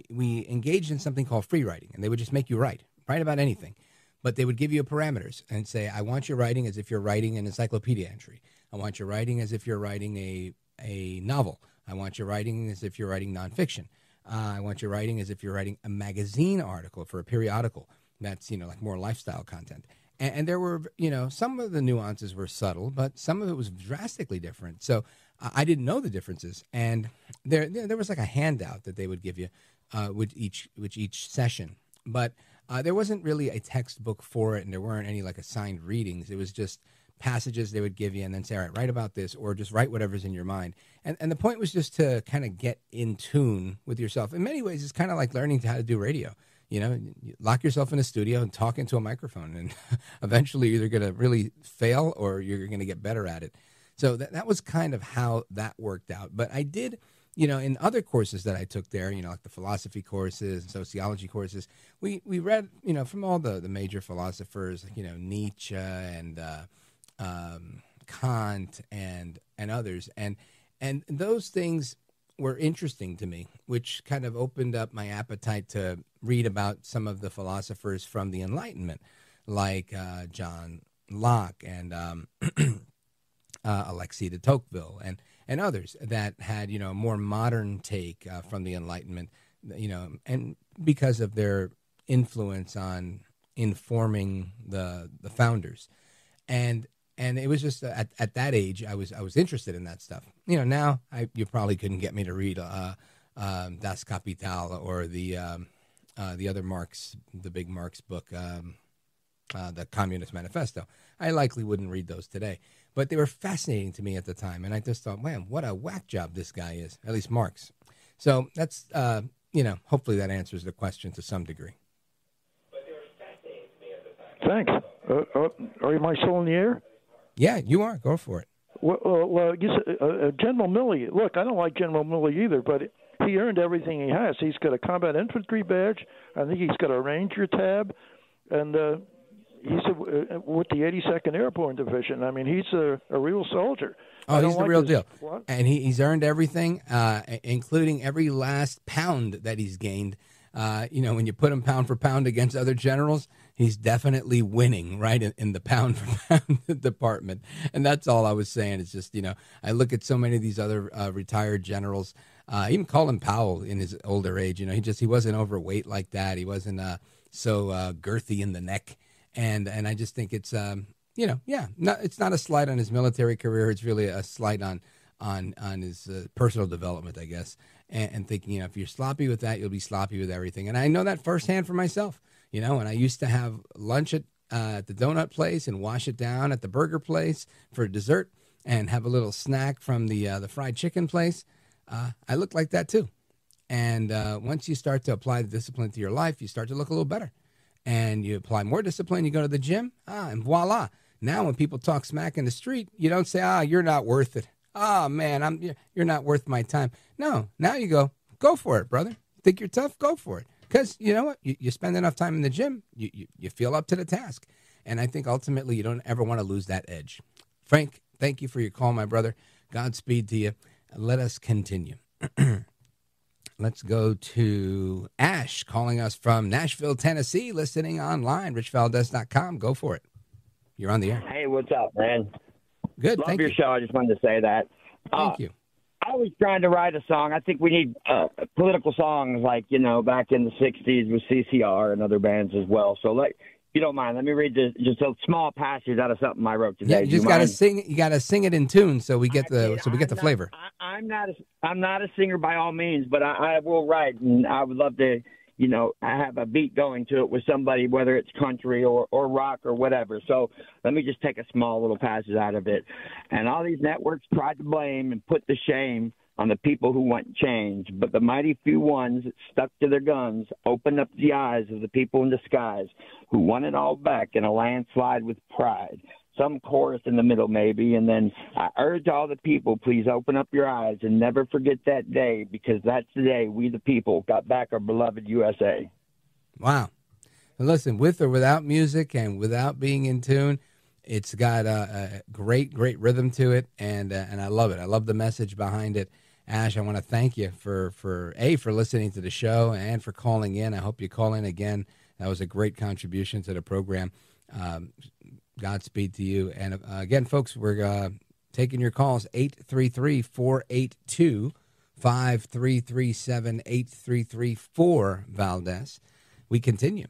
we engaged in something called free writing, and they would just make you write about anything. But they would give you parameters and say, I want your writing as if you're writing an encyclopedia entry. I want your writing as if you're writing a novel. I want your writing as if you're writing nonfiction. I want your writing as if you're writing a magazine article for a periodical that's, like more lifestyle content. And there were, some of the nuances were subtle, but some of it was drastically different. So I didn't know the differences. And there was like a handout that they would give you with each session. But there wasn't really a textbook for it, and there weren't any like assigned readings. It was just passages they would give you and then say, all right, write about this, or just write whatever's in your mind. And the point was just to kind of get in tune with yourself. In many ways, it's kind of like learning how to do radio. You lock yourself in a studio and talk into a microphone, and eventually you're either going to really fail or you're going to get better at it. So that was kind of how that worked out. But I did, in other courses that I took there, like the philosophy courses and sociology courses, we read, from all the major philosophers, Nietzsche and Kant and others, and those things were interesting to me, which kind of opened up my appetite to read about some of the philosophers from the Enlightenment, like John Locke and Alexis de Tocqueville and others that had a more modern take from the Enlightenment, and because of their influence on informing the founders, and it was just at that age I was interested in that stuff. Now you probably couldn't get me to read Das Kapital or the other Marx, the big Marx book, the Communist Manifesto. I likely wouldn't read those today, but they were fascinating to me at the time, and I just thought, man, what a whack job this guy is, at least Marx. So that's hopefully that answers the question to some degree. Thanks. Am I still in the air? Yeah, you are. Go for it. Well, you said, General Milley. Look, I don't like General Milley either, but he earned everything he has. He's got a combat infantry badge. I think he's got a Ranger tab, and he's with the 82nd Airborne Division. I mean, he's a real soldier. Oh, he's the real deal. What? And he's earned everything, including every last pound that he's gained. When you put him pound for pound against other generals, he's definitely winning, right, in the pound for pound department. And that's all I was saying. It's just, I look at so many of these other retired generals, even Colin Powell in his older age, he wasn't overweight like that. He wasn't so girthy in the neck. And I just think it's, it's not a slight on his military career. It's really a slight on his personal development, I guess. And thinking, if you're sloppy with that, you'll be sloppy with everything. And I know that firsthand for myself, and I used to have lunch at the donut place and wash it down at the burger place for dessert and have a little snack from the fried chicken place. I look like that too. And once you start to apply the discipline to your life, you start to look a little better. And you apply more discipline, you go to the gym, and voila. Now when people talk smack in the street, you don't say, you're not worth it. Oh, man, you're not worth my time. No, now you go for it, brother. Think you're tough? Go for it. Because you know what? You spend enough time in the gym, you feel up to the task. And I think ultimately you don't ever want to lose that edge. Frank, thank you for your call, my brother. Godspeed to you. Let us continue. Let's go to Ash calling us from Nashville, Tennessee, listening online, richvaldez.com. Go for it. You're on the air. Hey, what's up, man? Good, Love your show. I just wanted to say that. Thank you. I was trying to write a song. I think we need political songs like, back in the 60s with CCR and other bands as well. So, if you don't mind, let me read just a small passage out of something I wrote today. Yeah, you just got to sing. You got to sing it in tune so we get the flavor. I'm not a singer by all means, but I will write, and I would love to I have a beat going to it with somebody, whether it's country or rock or whatever. So let me just take a small little passage out of it. And all these networks tried to blame and put the shame on the people who want change. But the mighty few ones that stuck to their guns opened up the eyes of the people in disguise who want it all back in a landslide with pride. Some chorus in the middle, maybe, and then I urge all the people, please open up your eyes and never forget that day, because that's the day we, the people, got back our beloved USA. Wow. And listen, with or without music and without being in tune, it's got a great rhythm to it, and I love it. I love the message behind it. Ash, I want to thank you for listening to the show and for calling in. I hope you call in again. That was a great contribution to the program. Godspeed to you. And again, folks, we're taking your calls, 833-482-5337, 833-4 Valdez. We continue.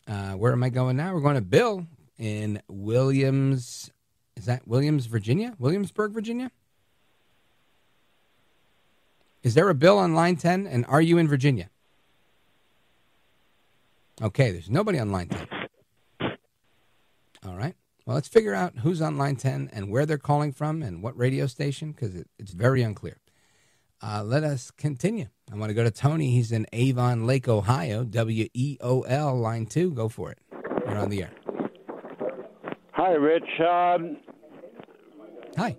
Where am I going now? We're going to Bill in Williams. Is that Virginia? Williamsburg, Virginia? Is there a Bill on line 10? And are you in Virginia? Okay, there's nobody on line 10. All right. Well, let's figure out who's on line 10 and where they're calling from and what radio station, because it's very unclear. Let us continue. I want to go to Tony. He's in Avon Lake, Ohio, WEOL, line 2. Go for it. You're on the air. Hi, Rich. Hi.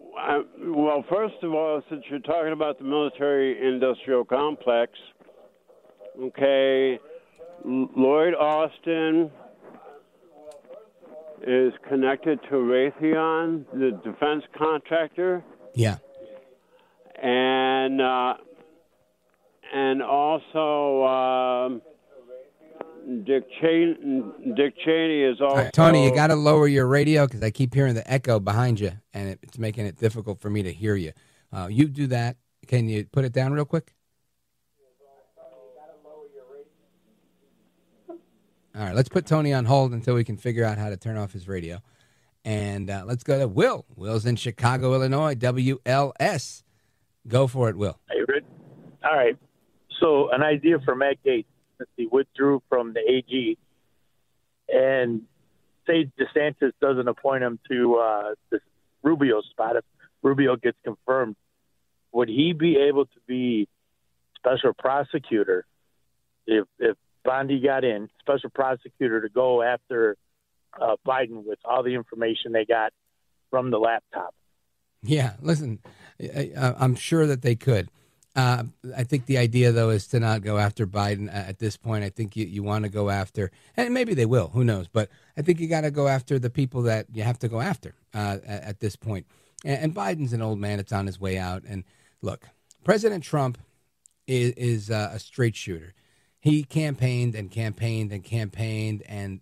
Well, first of all, since you're talking about the military-industrial complex, okay, Lloyd Austin is connected to Raytheon, the defense contractor. Yeah. And also Dick Cheney is also... All right, Tony, you got to lower your radio because I keep hearing the echo behind you, and it's making it difficult for me to hear you. You do that. Can you put it down real quick? All right, let's put Tony on hold until we can figure out how to turn off his radio. And let's go to Will. Will's in Chicago, Illinois, WLS. Go for it, Will. Hey, Rich. All right. So an idea for Matt Gaetz, since he withdrew from the AG, and say DeSantis doesn't appoint him to this Rubio spot. If Rubio gets confirmed, would he be able to be special prosecutor if Bondi got in, special prosecutor to go after Biden with all the information they got from the laptop. Yeah, listen, I'm sure that they could. I think the idea, though, is to not go after Biden at this point. I think you want to go after, and maybe they will, who knows? But I think you got to go after the people that you have to go after at this point. And Biden's an old man. It's on his way out. And look, President Trump is a straight shooter. He campaigned and campaigned and campaigned, and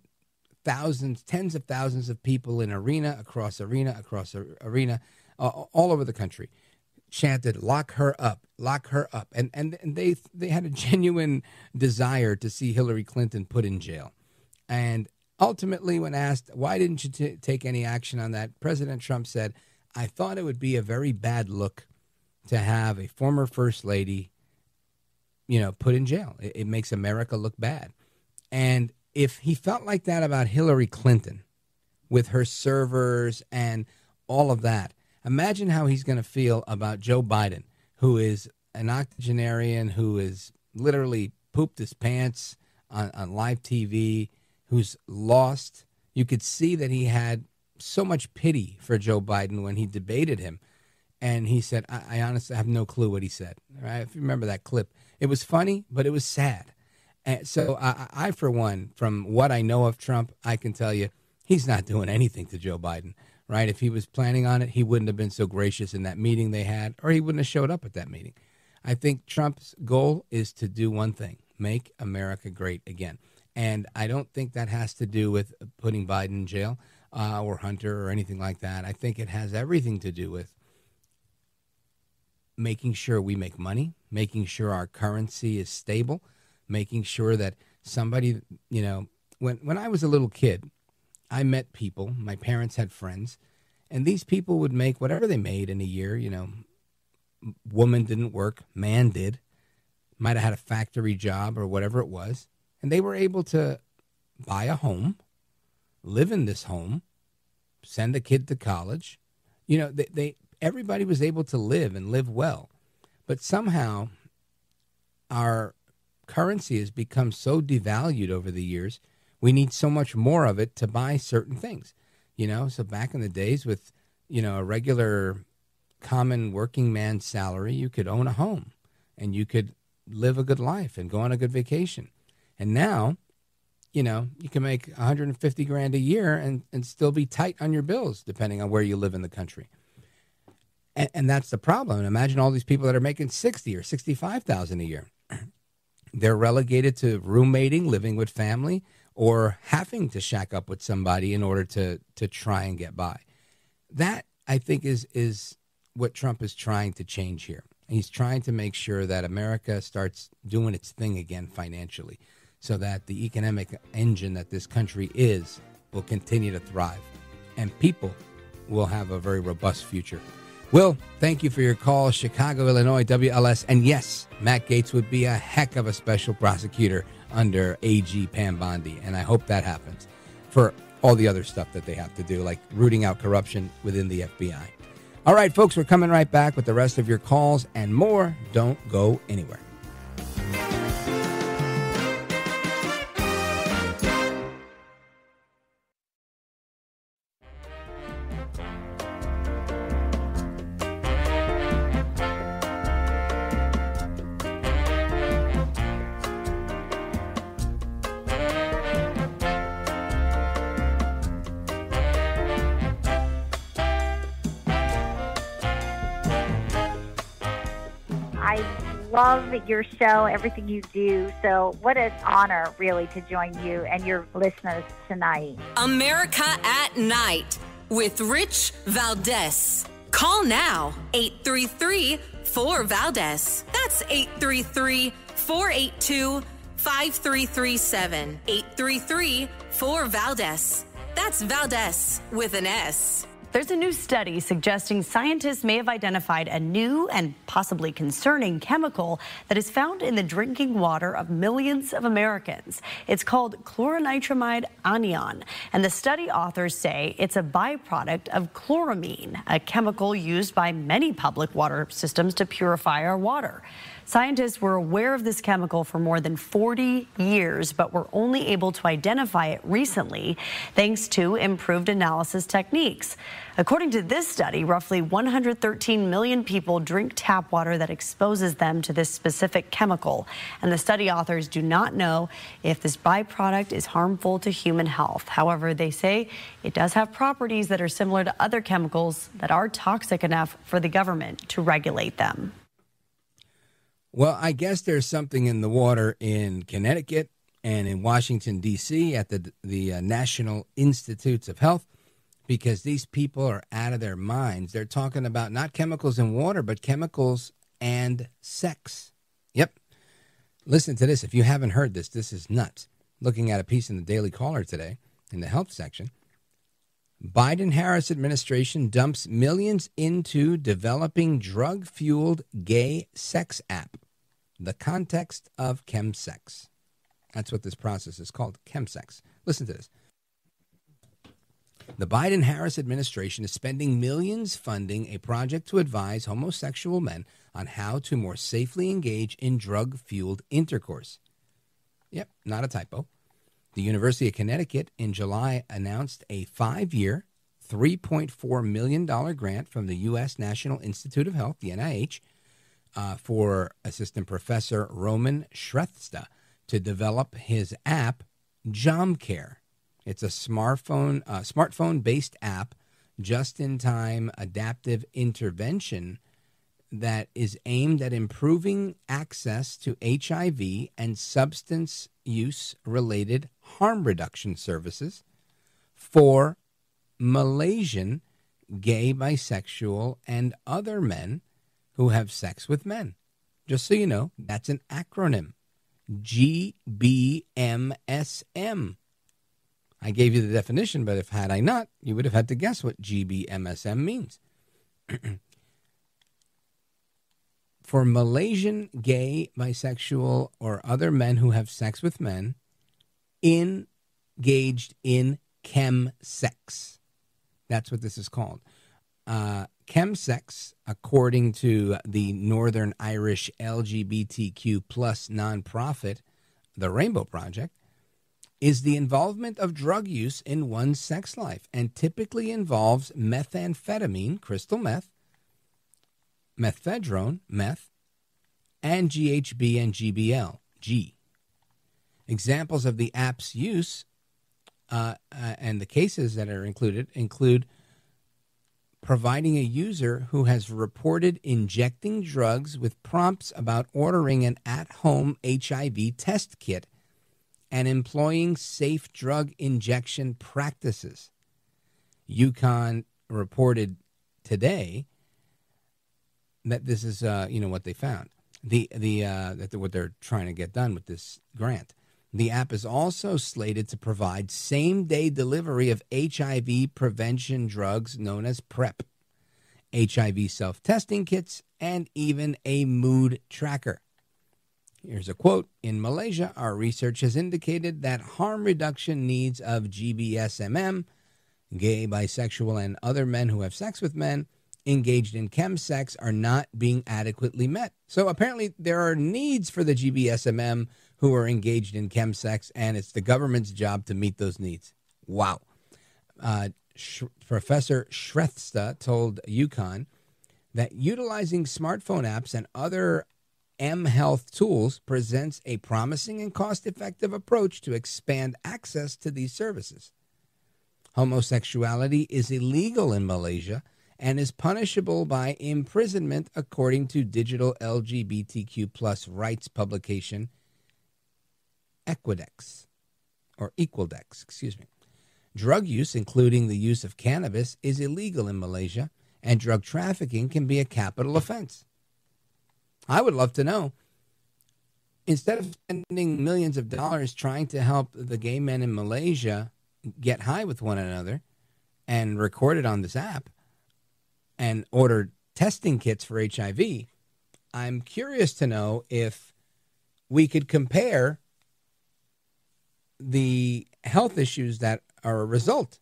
thousands, tens of thousands of people in arena across arena, all over the country chanted, "Lock her up, lock her up." And they had a genuine desire to see Hillary Clinton put in jail. And ultimately, when asked, why didn't you take any action on that, President Trump said, I thought it would be a very bad look to have a former first lady, put in jail. It makes America look bad. And if he felt like that about Hillary Clinton with her servers and all of that, imagine how he's going to feel about Joe Biden, who is an octogenarian, who is literally pooped his pants on live TV, who's lost. You could see that he had so much pity for Joe Biden when he debated him. And he said, I honestly have no clue what he said. Right? If you remember that clip, it was funny, but it was sad. And so I, for one, from what I know of Trump, I can tell you he's not doing anything to Joe Biden. Right? If he was planning on it, he wouldn't have been so gracious in that meeting they had, or he wouldn't have showed up at that meeting. I think Trump's goal is to do one thing, make America great again. And I don't think that has to do with putting Biden in jail or Hunter or anything like that. I think it has everything to do with making sure we make money, making sure our currency is stable, making sure that somebody, when I was a little kid, I met people, my parents had friends, and these people would make whatever they made in a year. Woman didn't work, man did, might have had a factory job or whatever it was, and they were able to buy a home, live in this home, send a kid to college. Everybody was able to live and live well. But somehow our currency has become so devalued over the years. We need so much more of it to buy certain things, So back in the days with, a regular common working man's salary, you could own a home and you could live a good life and go on a good vacation. And now, you can make $150,000 a year and still be tight on your bills, depending on where you live in the country. And that's the problem. And imagine all these people that are making $60,000 or $65,000 a year. They're relegated to roommating, living with family, or having to shack up with somebody in order to try and get by. That, I think, is what Trump is trying to change here. He's trying to make sure that America starts doing its thing again financially so that the economic engine that this country is will continue to thrive and people will have a very robust future. Will, thank you for your call. Chicago, Illinois, WLS. And yes, Matt Gaetz would be a heck of a special prosecutor under AG Pam Bondi. And I hope that happens for all the other stuff that they have to do, like rooting out corruption within the FBI. All right, folks, we're coming right back with the rest of your calls and more. Don't go anywhere. Love your show, everything you do. So what an honor, really, to join you and your listeners tonight. America at Night with Rich Valdez. Call now, 833-4-VALDEZ. That's 833-482-5337. 833-4-VALDEZ. That's Valdez with an S. There's a new study suggesting scientists may have identified a new and possibly concerning chemical that is found in the drinking water of millions of Americans. It's called chloronitromide anion, and the study authors say it's a byproduct of chloramine, a chemical used by many public water systems to purify our water. Scientists were aware of this chemical for more than 40 years, but were only able to identify it recently thanks to improved analysis techniques. According to this study, roughly 113 million people drink tap water that exposes them to this specific chemical. And the study authors do not know if this byproduct is harmful to human health. However, they say it does have properties that are similar to other chemicals that are toxic enough for the government to regulate them. Well, I guess there's something in the water in Connecticut and in Washington, D.C. at the National Institutes of Health, because these people are out of their minds. They're talking about not chemicals in water, but chemicals and sex. Yep. Listen to this. If you haven't heard this, this is nuts. Looking at a piece in the Daily Caller today in the health section. Biden-Harris administration dumps millions into developing drug-fueled gay sex app. The context of chemsex. That's what this process is called, chemsex. Listen to this. The Biden-Harris administration is spending millions funding a project to advise homosexual men on how to more safely engage in drug-fueled intercourse. Yep, not a typo. The University of Connecticut in July announced a 5-year, $3.4 million grant from the U.S. National Institute of Health, the NIH, for Assistant Professor Roman Shrestha to develop his app, JomCare. It's a smartphone-based app, just-in-time adaptive intervention that is aimed at improving access to HIV and substance use-related harm reduction services for Malaysian gay, bisexual, and other men who have sex with men. Just so you know, that's an acronym, GBMSM. I gave you the definition, but had I not, you would have had to guess what GBMSM means. For Malaysian gay, bisexual, or other men who have sex with men engaged in chemsex. That's what this is called. Chemsex, according to the Northern Irish LGBTQ plus nonprofit, the Rainbow Project, is the involvement of drug use in one's sex life and typically involves methamphetamine, crystal meth, methadone, meth, and GHB and GBL, G. Examples of the app's use and the cases that are include providing a user who has reported injecting drugs with prompts about ordering an at-home HIV test kit and employing safe drug injection practices. UConn reported today that this is, what they found. What they're trying to get done with this grant. The app is also slated to provide same-day delivery of HIV prevention drugs known as PrEP, HIV self-testing kits, and even a mood tracker. Here's a quote. In Malaysia, our research has indicated that harm reduction needs of GBSMM, gay, bisexual, and other men who have sex with men, engaged in chemsex are not being adequately met. So apparently there are needs for the GBSMM who are engaged in chemsex, and it's the government's job to meet those needs. Wow. Professor Shrestha told UConn that utilizing smartphone apps and other mHealth tools presents a promising and cost-effective approach to expand access to these services. Homosexuality is illegal in Malaysia and is punishable by imprisonment, according to digital LGBTQ plus rights publication Equaldex. Drug use, including the use of cannabis, is illegal in Malaysia, and drug trafficking can be a capital offense. I would love to know, instead of spending millions of dollars trying to help the gay men in Malaysia get high with one another and recorded on this app and ordered testing kits for HIV, I'm curious to know if we could compare the health issues that are a result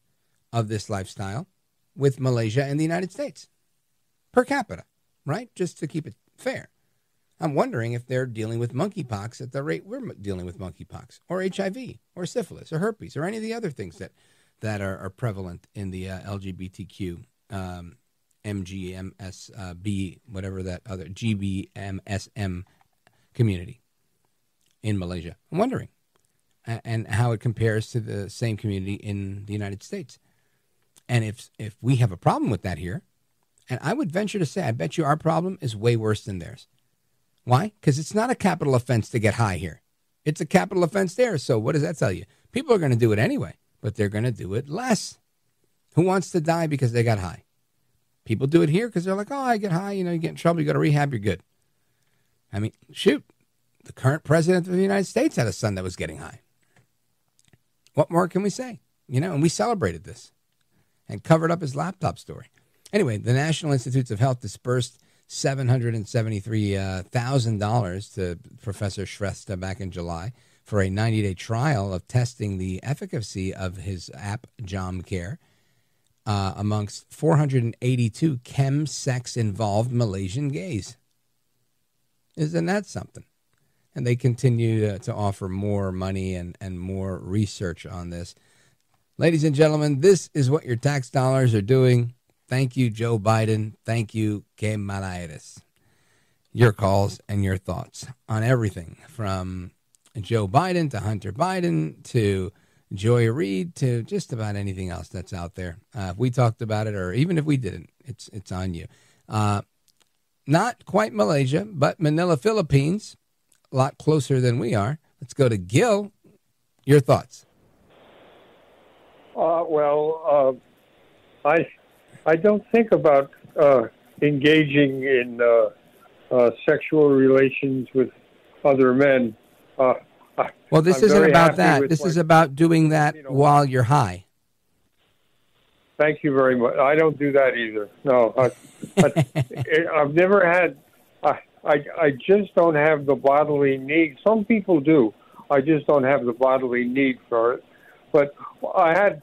of this lifestyle with Malaysia and the United States per capita, right? Just to keep it fair. I'm wondering if they're dealing with monkeypox at the rate we're dealing with monkeypox, or HIV, or syphilis, or herpes, or any of the other things that are prevalent in the LGBTQ, MGMSB, whatever that other, GBMSM community in Malaysia. I'm wondering. And how it compares to the same community in the United States. And if we have a problem with that here, and I would venture to say, I bet you our problem is way worse than theirs. Why? Because it's not a capital offense to get high here. It's a capital offense there. So what does that tell you? People are going to do it anyway, but they're going to do it less. Who wants to die because they got high? People do it here because they're like, oh, I get high, you get in trouble, you go to rehab, you're good. I mean, shoot, the current president of the United States had a son that was getting high. What more can we say? And we celebrated this and covered up his laptop story. Anyway, the National Institutes of Health dispersed $773,000 to Professor Shrestha back in July for a 90-day trial of testing the efficacy of his app, JomCare, amongst 482 chemsex-involved Malaysian gays. Isn't that something? And they continue to offer more money and more research on this. Ladies and gentlemen, this is what your tax dollars are doing. Thank you, Joe Biden. Thank you, Que Malaires. Your calls and your thoughts on everything from Joe Biden to Hunter Biden to Joy Reid to just about anything else that's out there. If we talked about it, or even if we didn't, it's on you. Not quite Malaysia, but Manila, Philippines. A lot closer than we are. Let's go to Gil. Your thoughts? I don't think about engaging in sexual relations with other men. Well, this isn't about that. This is about doing that while you're high. Thank you very much. I don't do that either. No, I've never had. I just don't have the bodily need. Some people do. I just don't have the bodily need for it. But I had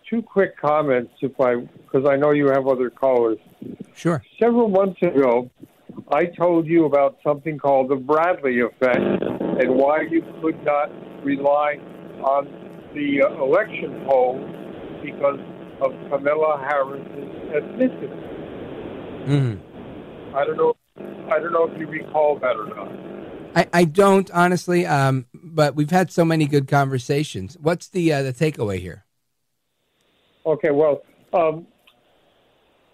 two quick comments, because I know you have other callers. Sure. Several months ago, I told you about something called the Bradley effect and why you could not rely on the election polls because of Kamala Harris's ethnicity. Mm-hmm. I don't know if you recall that or not. I don't, honestly, but we've had so many good conversations. What's the takeaway here? Okay, well,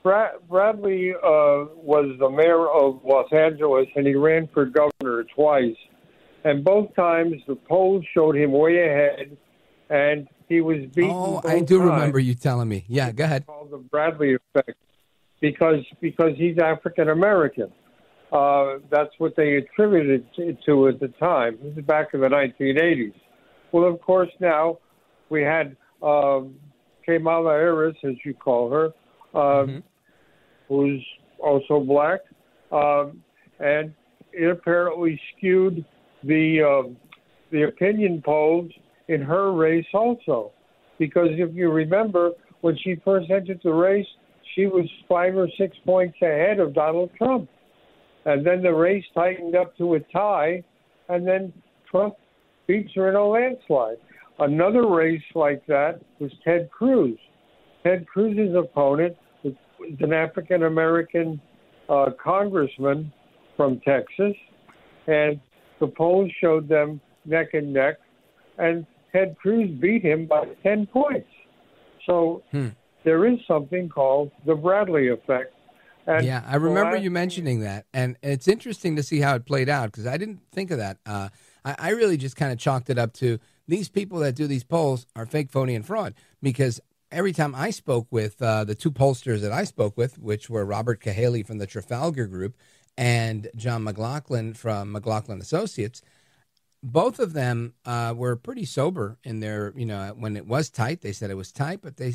Bradley was the mayor of Los Angeles, and he ran for governor twice. And both times the polls showed him way ahead, and he was beaten. Oh, I do remember you telling me. Yeah, go ahead. It's called the Bradley effect because he's African American. That's what they attributed it to at the time. This is back in the 1980s. Well, of course, now we had Kamala Harris, as you call her, who's also black, and it apparently skewed the opinion polls in her race also, because if you remember, when she first entered the race, she was 5 or 6 points ahead of Donald Trump. And then the race tightened up to a tie, and then Trump beats her in a landslide. Another race like that was Ted Cruz. Ted Cruz's opponent was an African-American congressman from Texas, and the polls showed them neck and neck, and Ted Cruz beat him by 10 points. So there is something called the Bradley effect. And yeah, I remember you mentioning that, and it's interesting to see how it played out, because I didn't think of that. I really just kind of chalked it up to these people that do these polls are fake, phony, and fraud, because every time I spoke with the two pollsters that I spoke with, which were Robert Cahaley from the Trafalgar Group and John McLaughlin from McLaughlin Associates, both of them were pretty sober in their, when it was tight. They said it was tight, but they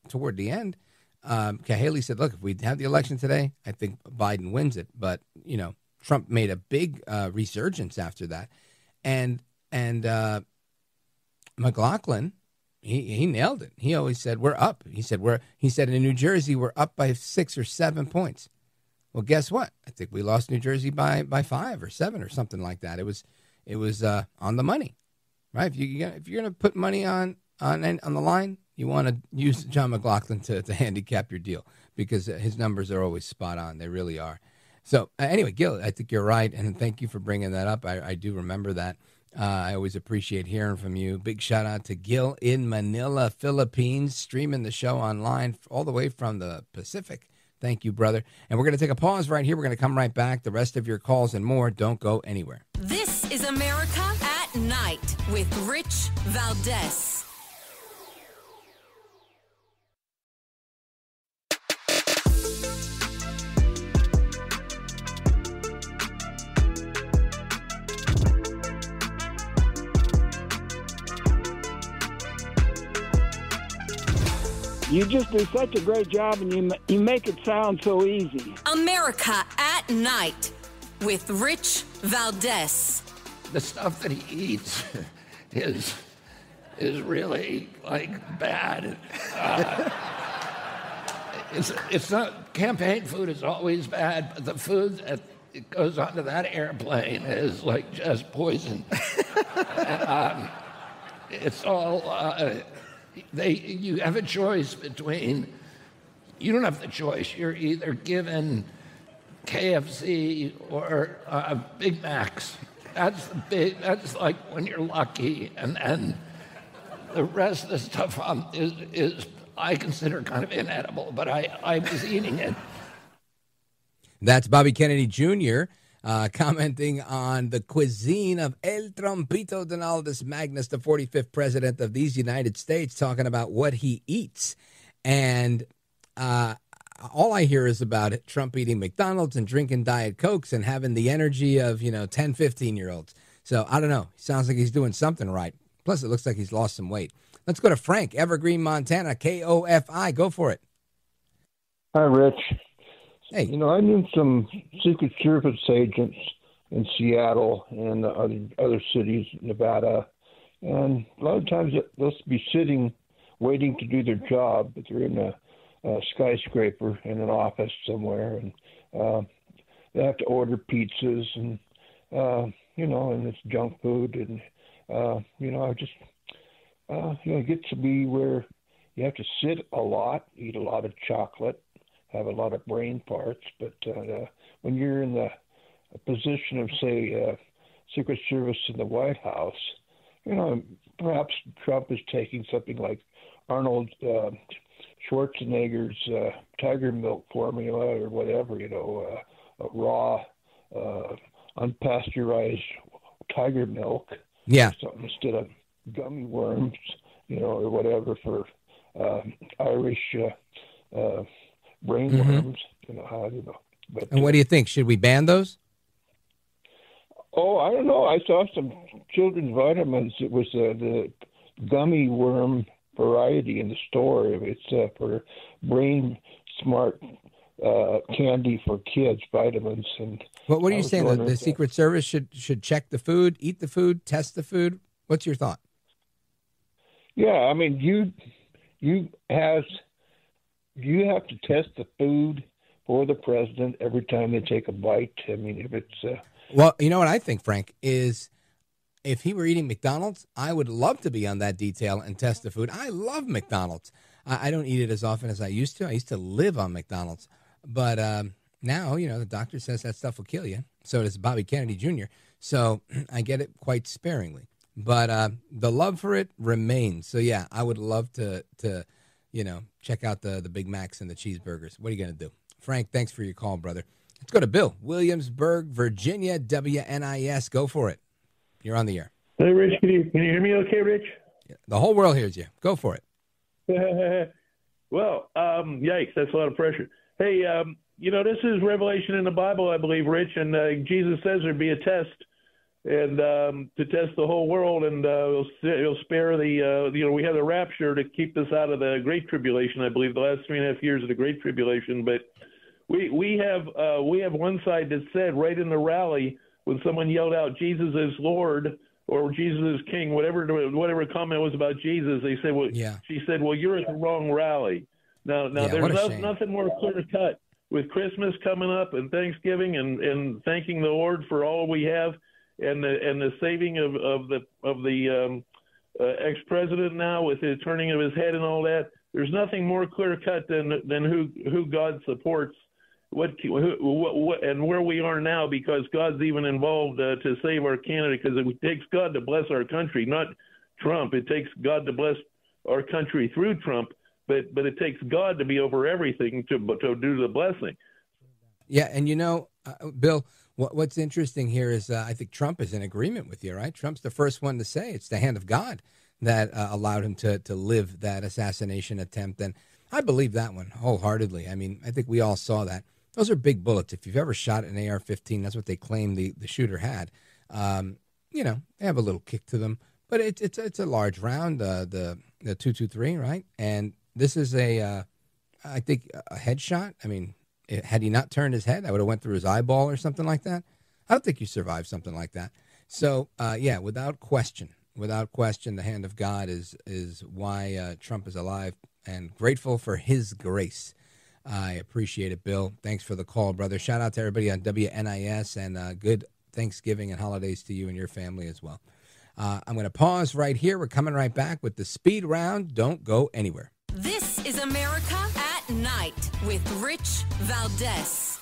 toward the end, Haley said, "Look, if we have the election today, I think Biden wins it." But Trump made a big resurgence after that, and McLaughlin, he nailed it. He always said we're up. He said in New Jersey we're up by 6 or 7 points. Well, guess what? I think we lost New Jersey by 5 or 7 or something like that. It was on the money, right? If you're gonna put money on the line, you want to use John McLaughlin to handicap your deal because his numbers are always spot on. They really are. So anyway, Gil, I think you're right, and thank you for bringing that up. I do remember that. I always appreciate hearing from you. Big shout out to Gil in Manila, Philippines, streaming the show online all the way from the Pacific. Thank you, brother. And we're going to take a pause right here. We're going to come right back. The rest of your calls and more. Don't go anywhere. This is America at Night with Rich Valdez. You just do such a great job, and you make it sound so easy. America at Night with Rich Valdez. The stuff that he eats is really bad. It's not campaign food is always bad, but the food that it goes onto that airplane is just poison. It's all. You have a choice between. You don't have the choice. You're either given KFC or Big Macs. That's like when you're lucky, and the rest of the stuff is I consider kind of inedible. But I was eating it. That's Bobby Kennedy Jr. Commenting on the cuisine of El Trompito Donaldus Magnus, the 45th president of these United States, talking about what he eats. And all I hear is about it, Trump eating McDonald's and drinking Diet Cokes and having the energy of, 10, 15-year-olds. So I don't know. Sounds like he's doing something right. Plus, it looks like he's lost some weight. Let's go to Frank, Evergreen, Montana, KOFI. Go for it. Hi, Rich. Hey. I knew some Secret Service agents in Seattle and other cities, Nevada, and a lot of times they'll be sitting, waiting to do their job, but they're in a skyscraper in an office somewhere, and they have to order pizzas and and it's junk food, and it gets to be where you have to sit a lot, eat a lot of chocolate, have a lot of brain parts, but when you're in the position of, say, Secret Service in the White House, perhaps Trump is taking something like Arnold Schwarzenegger's tiger milk formula or whatever, a raw, unpasteurized tiger milk. Yeah. Something instead of gummy worms, or whatever for Irish brainworms. But, and what do you think? Should we ban those? Oh, I don't know. I saw some children's vitamins. It was the gummy worm variety in the store. It's for brain smart candy for kids, vitamins. And what are you saying? The Secret Service should check the food, eat the food, test the food? What's your thought? Yeah, I mean, you have to test the food for the president every time they take a bite. I mean, if it's well, you know what I think, Frank, is if he were eating McDonald's, I would love to be on that detail and test the food. I love McDonald's. I don't eat it as often as I used to. I used to live on McDonald's. But now, the doctor says that stuff will kill you. So does Bobby Kennedy Jr. So I get it quite sparingly. But the love for it remains. So, yeah, I would love to check out the Big Macs and the cheeseburgers. What are you going to do? Frank, thanks for your call, brother. Let's go to Bill, Williamsburg, Virginia, WNIS. Go for it. You're on the air. Hey, Rich, can you hear me okay, Rich? The whole world hears you. Go for it. Well, yikes, that's a lot of pressure. Hey, this is Revelation in the Bible, I believe, Rich, and Jesus says there'd be a test and to test the whole world, and he'll spare the we have the rapture to keep us out of the Great Tribulation. I believe the last 3.5 years of the Great Tribulation, but we have one side that said right in the rally when someone yelled out Jesus is Lord or Jesus is King, whatever comment was about Jesus, they said, she said, well, you're at the wrong rally. Now there's nothing more clear cut with Christmas coming up and Thanksgiving and thanking the Lord for all we have and the saving of the ex-president now with the turning of his head and all that. There's nothing more clear cut than who God supports. What and where we are now, because God's even involved to save our candidate, because it takes God to bless our country, not Trump. It takes God to bless our country through Trump, but it takes God to be over everything to do the blessing. Yeah, and Bill, what's interesting here is I think Trump is in agreement with you, right? Trump's the first one to say it's the hand of God that allowed him to live that assassination attempt, and I believe that one wholeheartedly. I mean, I think we all saw that. Those are big bullets. If you've ever shot an AR-15, that's what they claim the shooter had. They have a little kick to them, but it's a large round, the .223, right? And this is I think a headshot. I mean, had he not turned his head, I would have went through his eyeball or something like that. I don't think you survived something like that. So, without question, the hand of God is why Trump is alive, and grateful for his grace. I appreciate it, Bill. Thanks for the call, brother. Shout out to everybody on WNIS, and good Thanksgiving and holidays to you and your family as well. I'm going to pause right here. We're coming right back with the speed round. Don't go anywhere. This is America at Night with Rich Valdez.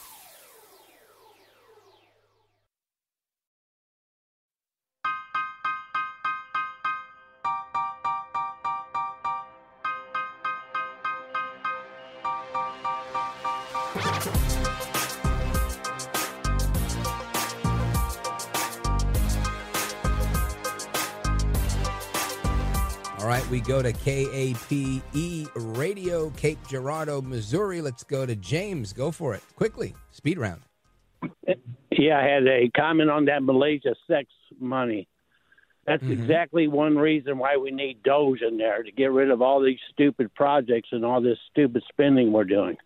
All right, we go to KAPE Radio, Cape Girardeau, Missouri. Let's go to James. Go for it. Quickly. Speed round. Yeah, I had a comment on that Malaysia sex money. That's exactly one reason why we need Doge in there, to get rid of all these stupid projects and all this stupid spending we're doing.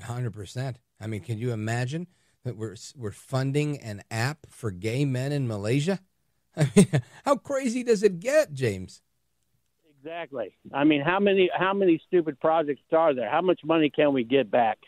100%. I mean, can you imagine that we're funding an app for gay men in Malaysia? I mean, how crazy does it get, James? Exactly. I mean, how many stupid projects are there? How much money can we get back?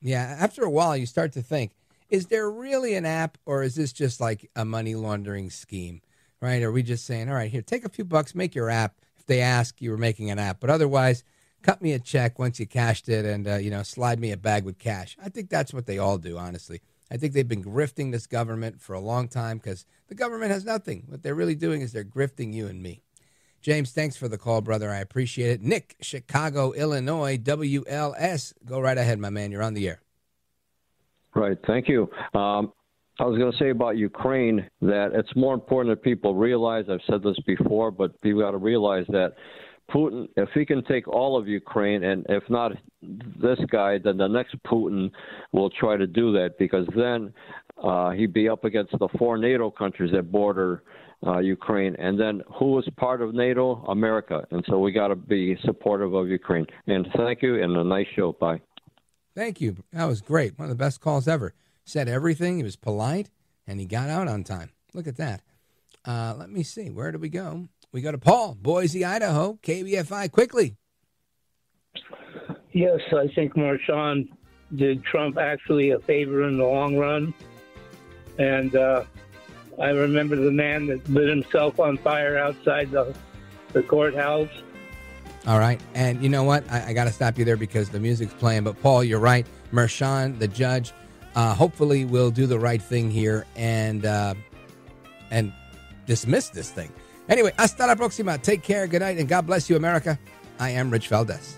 Yeah, after a while, you start to think, is there really an app, or is this just like a money laundering scheme, right? Are we just saying, all right, here, take a few bucks, make your app. If they ask, you were making an app. But otherwise, cut me a check once you cashed it and, slide me a bag with cash. I think that's what they all do, honestly. I think they've been grifting this government for a long time because the government has nothing. What they're really doing is they're grifting you and me. James, thanks for the call, brother. I appreciate it. Nick, Chicago, Illinois, WLS. Go right ahead, my man. You're on the air. Right. Thank you. I was going to say about Ukraine that it's more important that people realize, I've said this before, but people got to realize that Putin, if he can take all of Ukraine, and if not this guy, then the next Putin will try to do that, because then he'd be up against the 4 NATO countries that border Ukraine. And then who is part of NATO? America. And so we got to be supportive of Ukraine. And thank you, and a nice show. Bye. Thank you. That was great. One of the best calls ever. Said everything. He was polite, and he got out on time. Look at that. Let me see. Where do we go? We go to Paul, Boise, Idaho, KBFI. Quickly. Yes, I think Marshawn did Trump actually a favor in the long run. And I remember the man that lit himself on fire outside the courthouse. All right. And you know what? I got to stop you there because the music's playing. But, Paul, you're right. Marshawn, the judge, hopefully will do the right thing here and dismiss this thing. Anyway, hasta la próxima. Take care. Good night. And God bless you, America. I am Rich Valdez.